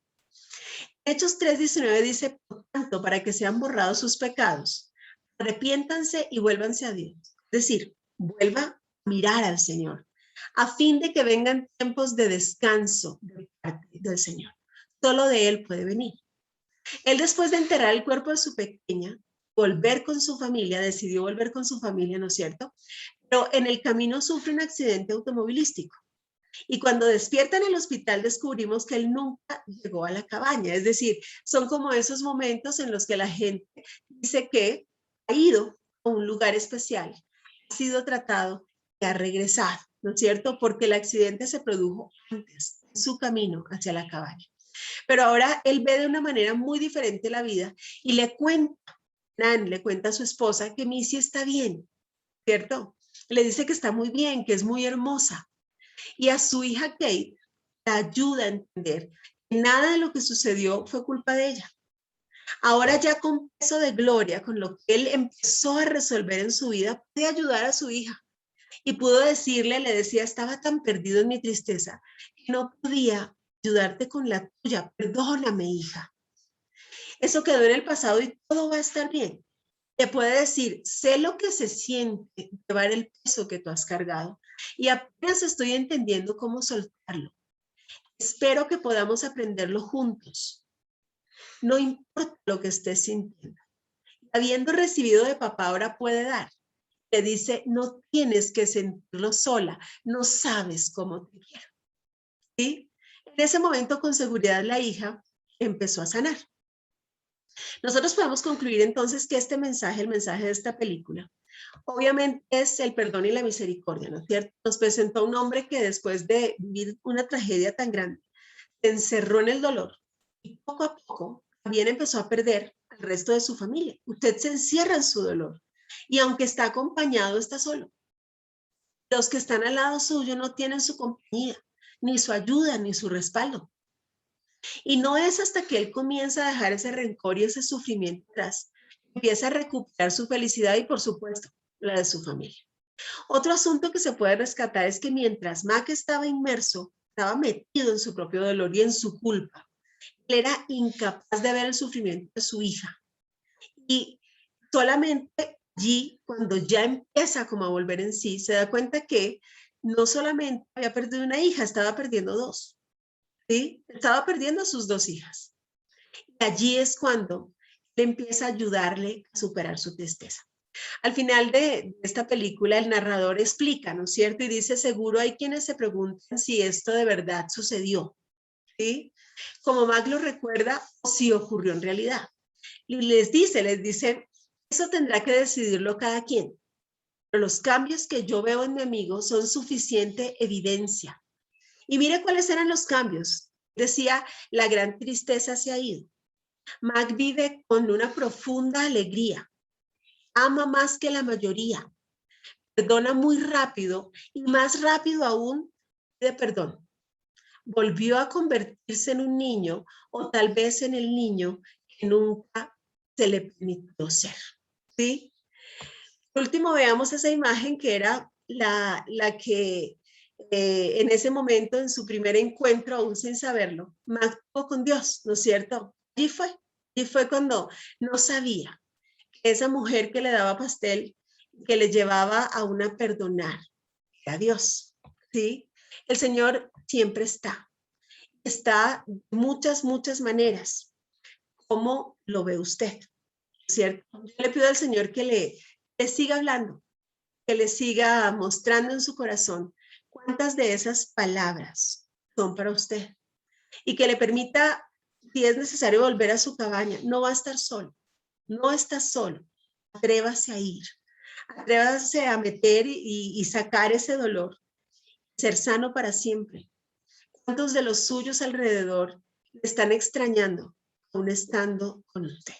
Hechos 3:19 dice, por tanto, para que sean borrados sus pecados, arrepiéntanse y vuélvanse a Dios. Es decir, vuelva a mirar al Señor, a fin de que vengan tiempos de descanso de parte del Señor. Solo de Él puede venir. Él, después de enterrar el cuerpo de su pequeña, volver con su familia, decidió volver con su familia, ¿no es cierto? Pero en el camino sufre un accidente automovilístico. Y cuando despierta en el hospital descubrimos que él nunca llegó a la cabaña. Es decir, son como esos momentos en los que la gente dice que ha ido a un lugar especial, ha sido tratado y ha regresado, ¿no es cierto? Porque el accidente se produjo antes, en su camino hacia la cabaña. Pero ahora él ve de una manera muy diferente la vida y le cuenta a su esposa que Missy está bien, ¿cierto? Le dice que está muy bien, que es muy hermosa. Y a su hija Kate la ayuda a entender que nada de lo que sucedió fue culpa de ella. Ahora ya con peso de gloria, con lo que él empezó a resolver en su vida, puede ayudar a su hija. Y pudo decirle, le decía, estaba tan perdido en mi tristeza que no podía ayudarte con la tuya. Perdóname, hija. Eso quedó en el pasado y todo va a estar bien. Te puede decir, sé lo que se siente llevar el peso que tú has cargado y apenas estoy entendiendo cómo soltarlo. Espero que podamos aprenderlo juntos. No importa lo que estés sintiendo. Habiendo recibido de papá, ahora puede dar. Te dice, no tienes que sentirlo sola, no sabes cómo te quiero. ¿sí? En ese momento, con seguridad, la hija empezó a sanar. Nosotros podemos concluir entonces que este mensaje, el mensaje de esta película, obviamente es el perdón y la misericordia, ¿no es cierto? Nos presentó a un hombre que después de vivir una tragedia tan grande, se encerró en el dolor y poco a poco también empezó a perder al resto de su familia. Usted se encierra en su dolor y aunque está acompañado, está solo. Los que están al lado suyo no tienen su compañía, ni su ayuda, ni su respaldo. Y no es hasta que él comienza a dejar ese rencor y ese sufrimiento atrás, empieza a recuperar su felicidad y, por supuesto, la de su familia. Otro asunto que se puede rescatar es que mientras Mac estaba inmerso, estaba metido en su propio dolor y en su culpa, él era incapaz de ver el sufrimiento de su hija. Y solamente allí, cuando ya empieza como a volver en sí, se da cuenta que no solamente había perdido una hija, estaba perdiendo dos. ¿Sí? Estaba perdiendo a sus dos hijas. Y allí es cuando él empieza a ayudarle a superar su tristeza. Al final de esta película, el narrador explica, ¿no es cierto? Y dice, seguro hay quienes se preguntan si esto de verdad sucedió, ¿sí? Como Mac lo recuerda, o si ocurrió en realidad. Y les dice, eso tendrá que decidirlo cada quien. Pero los cambios que yo veo en mi amigo son suficiente evidencia. Y mire cuáles eran los cambios. Decía, la gran tristeza se ha ido. Mac vive con una profunda alegría. Ama más que la mayoría. Perdona muy rápido y más rápido aún pide perdón. Volvió a convertirse en un niño o tal vez en el niño que nunca se le permitió ser. ¿Sí? Por último, veamos esa imagen que era la que en ese momento, en su primer encuentro, aún sin saberlo, Mac tuvo con Dios, ¿no es cierto? Y fue cuando no sabía que esa mujer que le daba pastel, que le llevaba a una perdonar, era Dios, ¿sí? El Señor siempre está de muchas, muchas maneras. ¿Cómo lo ve usted? ¿Cierto? Yo le pido al Señor que le siga hablando, que le siga mostrando en su corazón cuántas de esas palabras son para usted y que le permita, si es necesario, volver a su cabaña. No va a estar solo, no está solo. Atrévase a ir, atrévase a meter y sacar ese dolor, ser sano para siempre. ¿Cuántos de los suyos alrededor le están extrañando, aún estando con usted?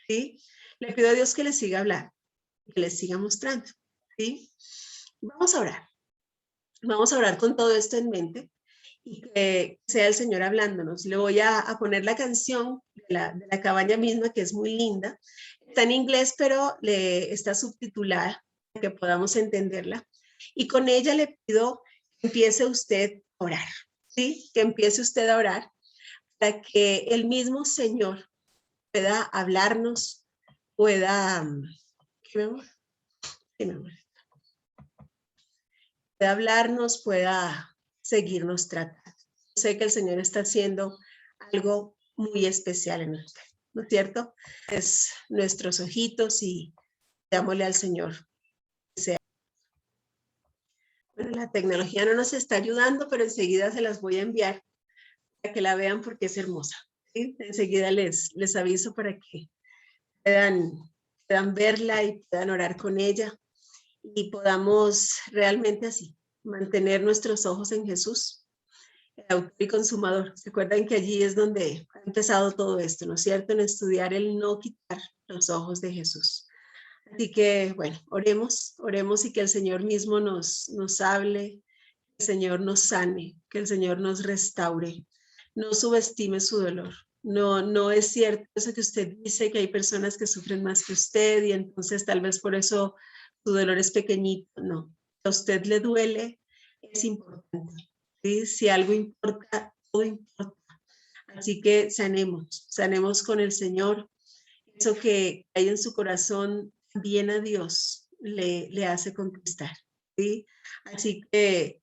¿Sí? Le pido a Dios que le siga hablando, que le siga mostrando. ¿Sí? Vamos a orar. Vamos a orar con todo esto en mente y que sea el Señor hablándonos. Le voy a poner la canción de la cabaña misma, que es muy linda. Está en inglés, pero está subtitulada para que podamos entenderla. Y con ella le pido que empiece usted a orar, ¿sí? Que empiece usted a orar para que el mismo Señor pueda hablarnos, pueda... ¿Qué, mi amor? ¿Qué, mi amor? Pueda hablarnos, pueda seguirnos tratando. Sé que el Señor está haciendo algo muy especial en usted, ¿no es cierto? Es nuestros ojitos y dámosle al Señor. Bueno, la tecnología no nos está ayudando, pero enseguida se las voy a enviar para que la vean porque es hermosa. ¿Sí? Enseguida les aviso para que puedan verla y puedan orar con ella y podamos realmente así mantener nuestros ojos en Jesús, el autor y consumador. ¿Se acuerdan que allí es donde ha empezado todo esto, ¿no es cierto? En estudiar el no quitar los ojos de Jesús. Así que, bueno, oremos y que el Señor mismo nos hable, que el Señor nos sane, que el Señor nos restaure. No subestime su dolor. No es cierto eso que usted dice, que hay personas que sufren más que usted y entonces tal vez por eso su dolor es pequeñito. No, a usted le duele, es importante. ¿Sí? Si algo importa, todo importa. Así que sanemos con el Señor. Eso que hay en su corazón, bien a Dios le hace conquistar. ¿Sí? Así que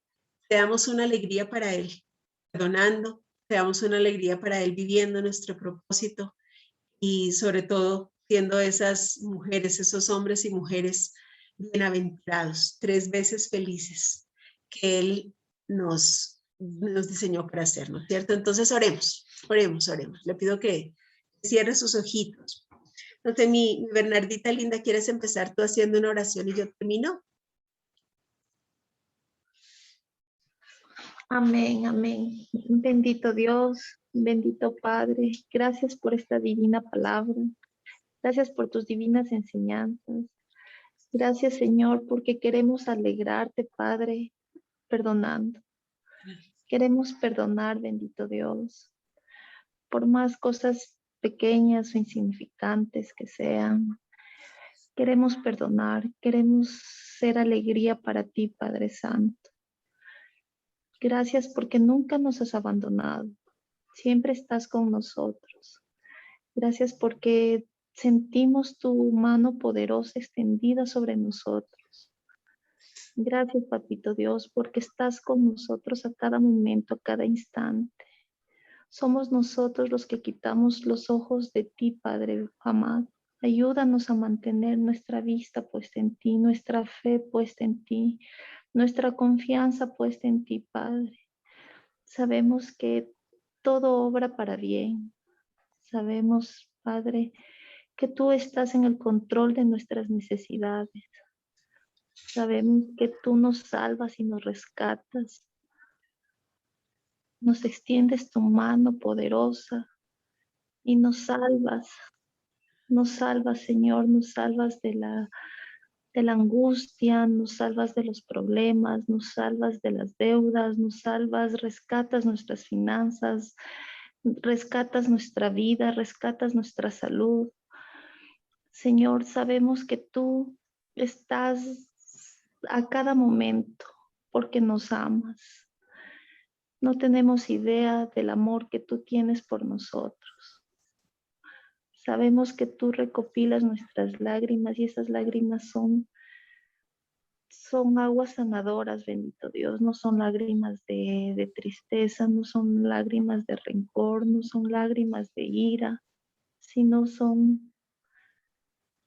seamos una alegría para Él, perdonando, seamos una alegría para Él viviendo nuestro propósito y sobre todo siendo esas mujeres, esos hombres y mujeres bienaventurados, 3 veces felices, que Él nos nos diseñó para hacernos, ¿cierto? Entonces oremos, oremos, oremos. Le pido que cierre sus ojitos. Entonces, mi Bernardita linda, ¿quieres empezar tú haciendo una oración y yo termino? Amén, amén. Bendito Dios, bendito Padre, gracias por esta divina palabra. Gracias por tus divinas enseñanzas. Gracias, Señor, porque queremos alegrarte, Padre, perdonando. Queremos perdonar, bendito Dios, por más cosas pequeñas o insignificantes que sean. Queremos perdonar, queremos ser alegría para ti, Padre Santo. Gracias porque nunca nos has abandonado. Siempre estás con nosotros. Gracias porque sentimos tu mano poderosa extendida sobre nosotros. Gracias, Papito Dios, porque estás con nosotros a cada momento, a cada instante. Somos nosotros los que quitamos los ojos de ti, Padre amado. Ayúdanos a mantener nuestra vista puesta en ti, nuestra fe puesta en ti, nuestra confianza puesta en ti, Padre. Sabemos que todo obra para bien. Sabemos, Padre, que tú estás en el control de nuestras necesidades. Sabemos que tú nos salvas y nos rescatas. Nos extiendes tu mano poderosa y nos salvas. Nos salvas, Señor, nos salvas de la angustia, nos salvas de los problemas, nos salvas de las deudas, nos salvas, rescatas nuestras finanzas, rescatas nuestra vida, rescatas nuestra salud. Señor, sabemos que tú estás a cada momento porque nos amas. No tenemos idea del amor que tú tienes por nosotros. Sabemos que tú recopilas nuestras lágrimas y esas lágrimas son aguas sanadoras, bendito Dios. No son lágrimas de tristeza, no son lágrimas de rencor, no son lágrimas de ira, sino son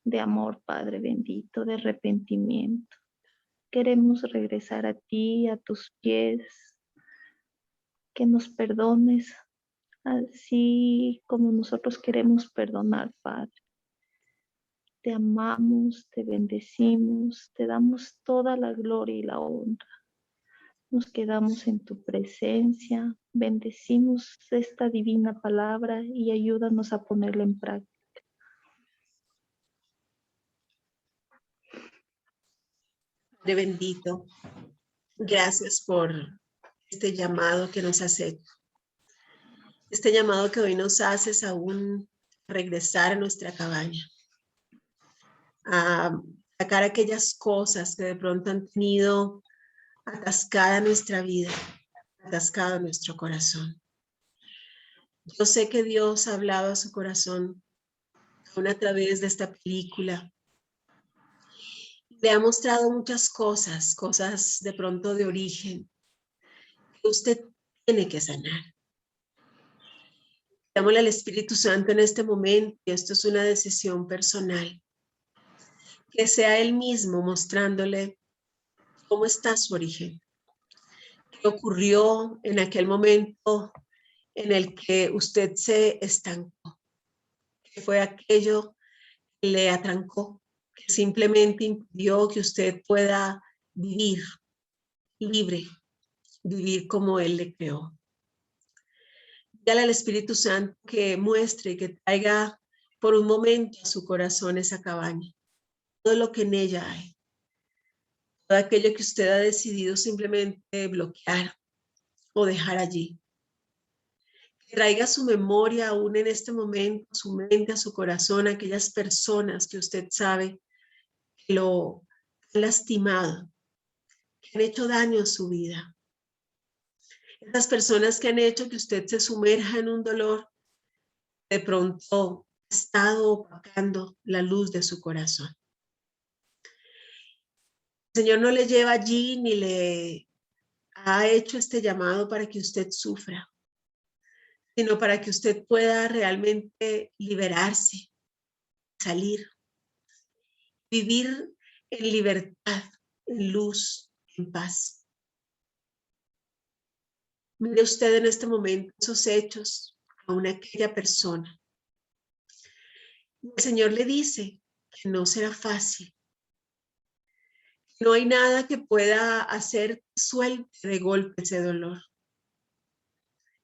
de amor, Padre bendito, de arrepentimiento. Queremos regresar a ti, a tus pies, que nos perdones, así como nosotros queremos perdonar, Padre. Te amamos, te bendecimos, te damos toda la gloria y la honra. Nos quedamos en tu presencia, bendecimos esta divina palabra y ayúdanos a ponerla en práctica. Padre bendito, gracias por este llamado que nos has hecho. Este llamado que hoy nos haces a regresar a nuestra cabaña, a sacar aquellas cosas que de pronto han tenido atascada nuestra vida, atascado nuestro corazón. Yo sé que Dios ha hablado a su corazón aún a través de esta película. Le ha mostrado muchas cosas de pronto de origen que usted tiene que sanar. Dámosle al Espíritu Santo en este momento, y esto es una decisión personal, que sea Él mismo mostrándole cómo está su origen, qué ocurrió en aquel momento en el que usted se estancó, qué fue aquello que le atrancó, que simplemente impidió que usted pueda vivir libre, vivir como Él le creó. Dígale al Espíritu Santo que muestre y que traiga por un momento a su corazón esa cabaña, todo lo que en ella hay, todo aquello que usted ha decidido simplemente bloquear o dejar allí. Que traiga a su memoria aún en este momento, a su mente, a su corazón, a aquellas personas que usted sabe que lo han lastimado, que han hecho daño a su vida. Esas personas que han hecho que usted se sumerja en un dolor, de pronto ha estado opacando la luz de su corazón. El Señor no le lleva allí ni le ha hecho este llamado para que usted sufra, sino para que usted pueda realmente liberarse, salir, vivir en libertad, en luz, en paz. Mire usted en este momento esos hechos, aún aquella persona. El Señor le dice que no será fácil. No hay nada que pueda hacer que suelte de golpe ese dolor.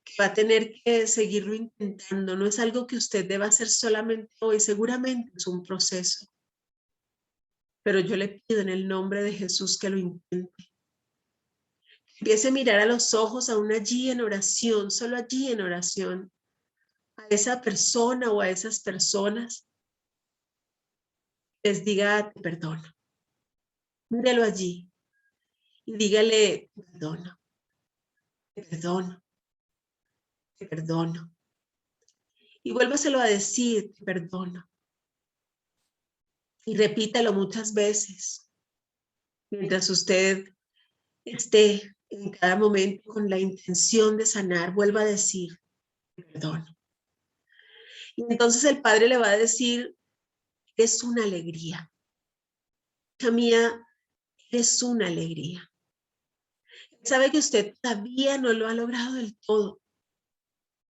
Que va a tener que seguirlo intentando. No es algo que usted deba hacer solamente hoy. Seguramente es un proceso. Pero yo le pido en el nombre de Jesús que lo intente. Empiece a mirar a los ojos, aún allí en oración, solo allí en oración, a esa persona o a esas personas. Les diga, te perdono. Míralo allí y dígale, te perdono, te perdono, te perdono. Y vuélvaselo a decir, te perdono. Y repítalo muchas veces, mientras usted esté en cada momento con la intención de sanar, vuelva a decir, te perdono. Y entonces el Padre le va a decir, es una alegría. Hija mía, es una alegría. Sabe que usted todavía no lo ha logrado del todo,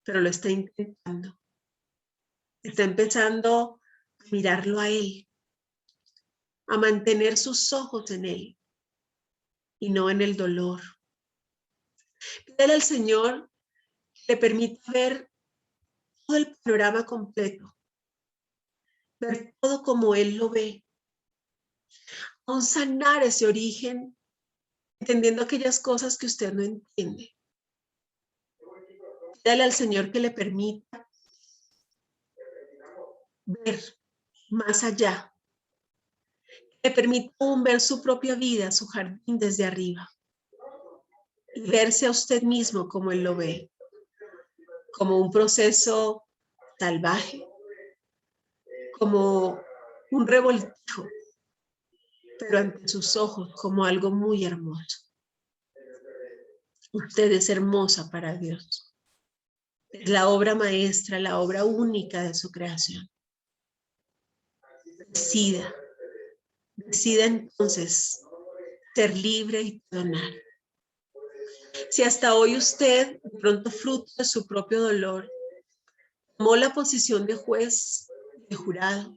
pero lo está intentando. Está empezando a mirarlo a Él, a mantener sus ojos en Él y no en el dolor. Pídele al Señor que le permita ver todo el panorama completo, ver todo como Él lo ve, aún sanar ese origen, entendiendo aquellas cosas que usted no entiende. Pídale al Señor que le permita ver más allá, que le permita aún ver su propia vida, su jardín desde arriba, y verse a usted mismo como Él lo ve, como un proceso salvaje, como un revoltijo, pero ante sus ojos como algo muy hermoso. Usted es hermosa para Dios. Es la obra maestra, la obra única de su creación. Decida entonces ser libre y perdonar. Si hasta hoy usted, de pronto fruto de su propio dolor, tomó la posición de juez, de jurado,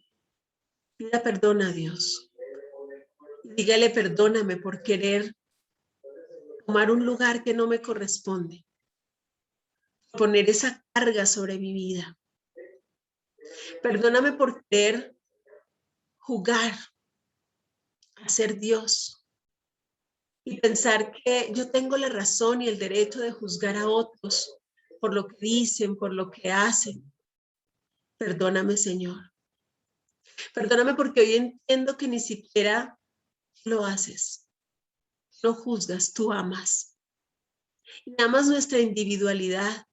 pida perdón a Dios. Dígale, perdóname por querer tomar un lugar que no me corresponde, poner esa carga sobre mi vida. Perdóname por querer jugar a ser Dios y pensar que yo tengo la razón y el derecho de juzgar a otros por lo que dicen, por lo que hacen. Perdóname, Señor. Perdóname porque hoy entiendo que ni siquiera lo haces. No juzgas, tú amas. Y amas nuestra individualidad.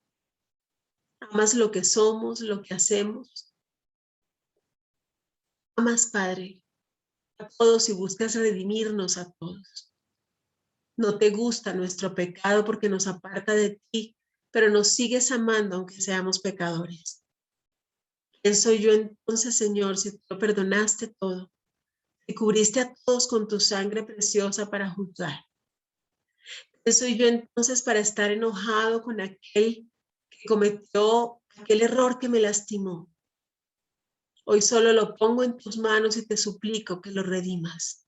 Amas lo que somos, lo que hacemos. Amas, Padre, a todos y buscas redimirnos a todos. No te gusta nuestro pecado porque nos aparta de ti, pero nos sigues amando aunque seamos pecadores. ¿Quién soy yo entonces, Señor, si tú lo perdonaste todo? Te cubriste a todos con tu sangre preciosa para juzgar. ¿Quién soy yo entonces para estar enojado con aquel que cometió aquel error que me lastimó? Hoy solo lo pongo en tus manos y te suplico que lo redimas.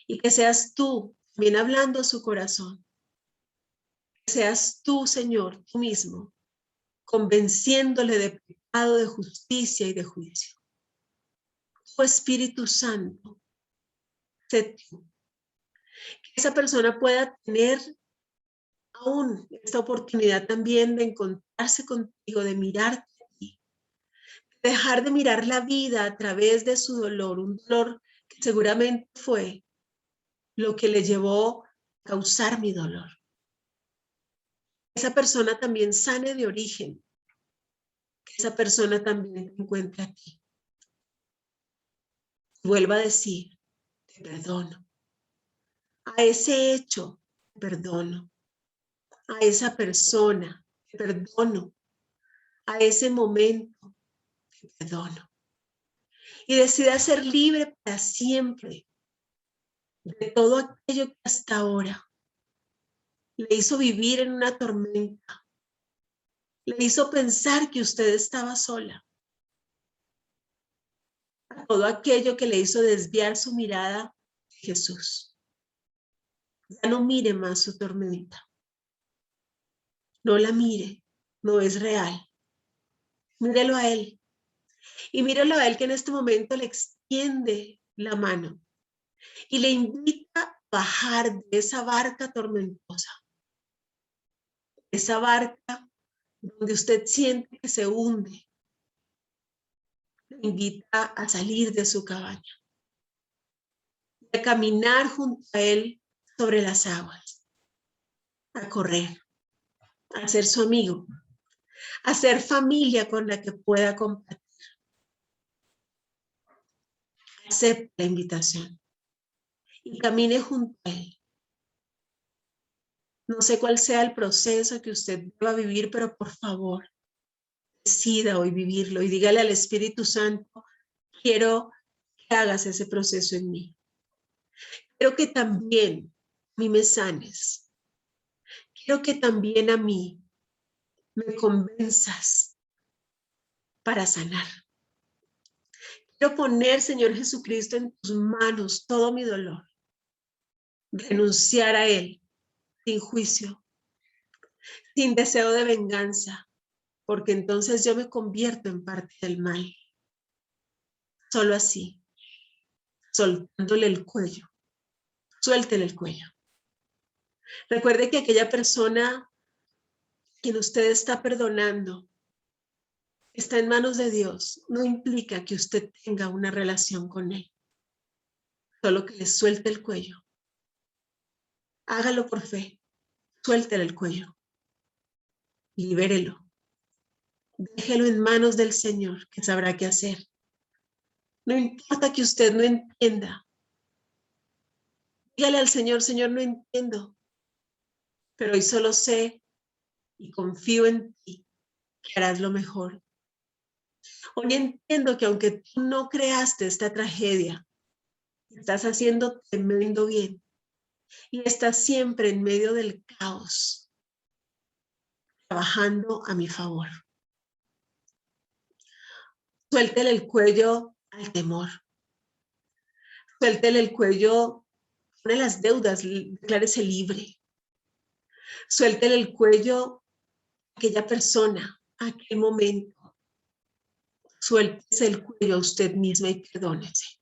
Y que seas tú también hablando a su corazón. Que seas tú, Señor, tú mismo, convenciéndole de pecado, de justicia y de juicio. Tu Espíritu Santo, sé tú. Que esa persona pueda tener aún esta oportunidad también de encontrarse contigo, de mirarte a ti, de dejar de mirar la vida a través de su dolor, un dolor que seguramente fue lo que le llevó a causar mi dolor. Que esa persona también sane de origen, que esa persona también te encuentre a ti. Vuelva a decir, te perdono. A ese hecho, te perdono. A esa persona, te perdono. A ese momento, te perdono. Y decida ser libre para siempre de todo aquello que hasta ahora le hizo vivir en una tormenta, le hizo pensar que usted estaba sola. A todo aquello que le hizo desviar su mirada de Jesús. Ya no mire más su tormenta. No la mire, no es real. Mírelo a Él. Y mírelo a Él que en este momento le extiende la mano y le invita a bajar de esa barca tormentosa. Esa barca donde usted siente que se hunde. Le invita a salir de su cabaña. A caminar junto a Él sobre las aguas. A correr. A ser su amigo. A ser familia con la que pueda compartir. Acepte la invitación y camine junto a Él. No sé cuál sea el proceso que usted deba vivir, pero por favor, decida hoy vivirlo y dígale al Espíritu Santo, quiero que hagas ese proceso en mí. Quiero que también a mí me sanes. Quiero que también a mí me convenzas para sanar. Quiero poner, Señor Jesucristo, en tus manos todo mi dolor. Renunciar a él sin juicio, sin deseo de venganza, porque entonces yo me convierto en parte del mal. Solo así, soltándole el cuello. Suéltele el cuello. Recuerde que aquella persona quien usted está perdonando está en manos de Dios. No implica que usted tenga una relación con él. Solo que le suelte el cuello. Hágalo por fe. Suéltele el cuello. Libérelo. Déjelo en manos del Señor, que sabrá qué hacer. No importa que usted no entienda. Dígale al Señor, Señor, no entiendo. Pero hoy solo sé y confío en ti, que harás lo mejor. Hoy entiendo que aunque tú no creaste esta tragedia, estás haciendo tremendo bien. Y estás siempre en medio del caos, trabajando a mi favor. Suéltele el cuello al temor. Suéltele el cuello de las deudas, declárese libre. Suéltele el cuello a aquella persona, a aquel momento. Suéltese el cuello a usted misma y perdónese.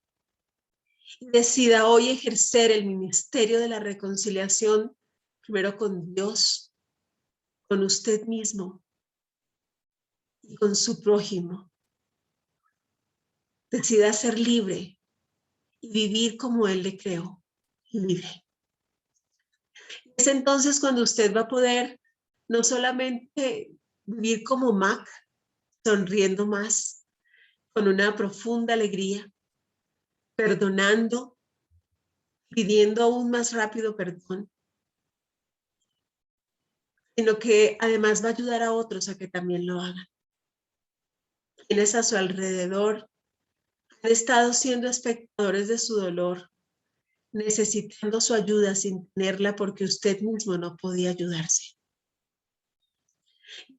Y decida hoy ejercer el ministerio de la reconciliación, primero con Dios, con usted mismo y con su prójimo. Decida ser libre y vivir como Él le creó, libre. Es entonces cuando usted va a poder no solamente vivir como Mac, sonriendo más, con una profunda alegría, perdonando, pidiendo aún más rápido perdón, sino que además va a ayudar a otros a que también lo hagan. Quienes a su alrededor han estado siendo espectadores de su dolor, necesitando su ayuda sin tenerla porque usted mismo no podía ayudarse.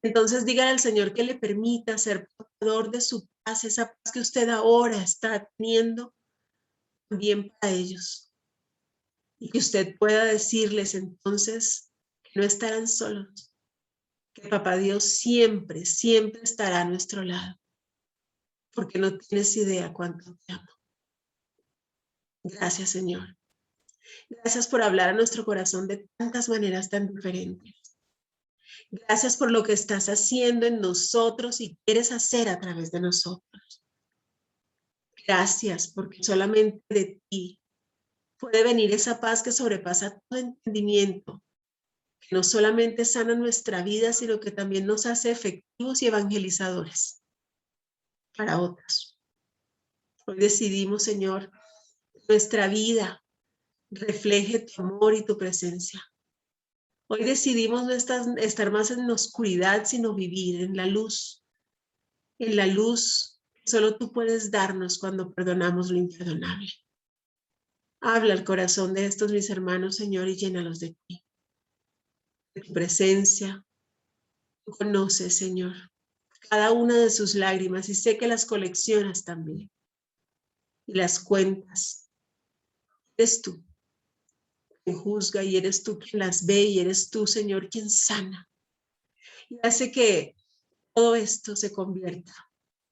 Entonces dígale al Señor que le permita ser portador de su paz, esa paz que usted ahora está teniendo también para ellos. Y que usted pueda decirles entonces que no estarán solos, que Papá Dios siempre, siempre estará a nuestro lado, porque no tienes idea cuánto te amo. Gracias, Señor. Gracias por hablar a nuestro corazón de tantas maneras tan diferentes. Gracias por lo que estás haciendo en nosotros y quieres hacer a través de nosotros. Gracias porque solamente de ti puede venir esa paz que sobrepasa todo entendimiento, que no solamente sana nuestra vida, sino que también nos hace efectivos y evangelizadores para otros. Hoy decidimos, Señor, nuestra vida refleje tu amor y tu presencia. Hoy decidimos no estar más en la oscuridad, sino vivir en la luz que solo tú puedes darnos cuando perdonamos lo imperdonable. Habla al corazón de estos mis hermanos, Señor, y llénalos de ti. de tu presencia. Tú conoces, Señor, cada una de sus lágrimas y sé que las coleccionas también y las cuentas. Eres tú quien juzga y eres tú quien las ve y eres tú, Señor, quien sana y hace que todo esto se convierta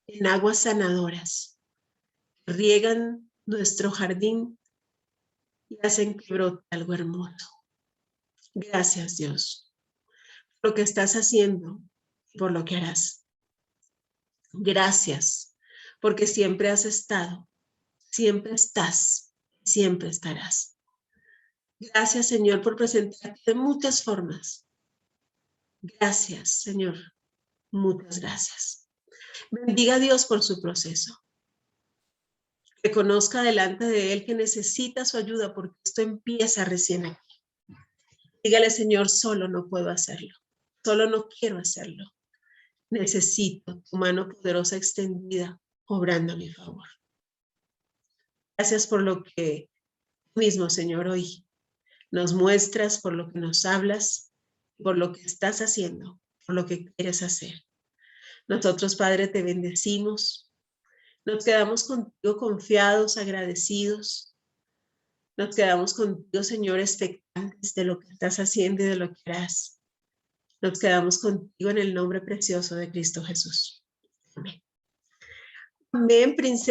en aguas sanadoras que riegan nuestro jardín y hacen que brote algo hermoso. Gracias, Dios, por lo que estás haciendo y por lo que harás. Gracias, porque siempre has estado, siempre estás, siempre estarás. Gracias, Señor, por presentarte de muchas formas. Gracias, Señor, muchas gracias. Bendiga a Dios por su proceso. Reconozca delante de Él que necesita su ayuda porque esto empieza recién aquí. Dígale, Señor, solo no puedo hacerlo. Solo no quiero hacerlo. Necesito tu mano poderosa extendida obrando a mi favor. Gracias por lo que tú mismo, Señor, hoy nos muestras, por lo que nos hablas, por lo que estás haciendo, por lo que quieres hacer. Nosotros, Padre, te bendecimos. Nos quedamos contigo confiados, agradecidos. Nos quedamos contigo, Señor, expectantes de lo que estás haciendo y de lo que harás. Nos quedamos contigo en el nombre precioso de Cristo Jesús. Amén. Amén, princesa.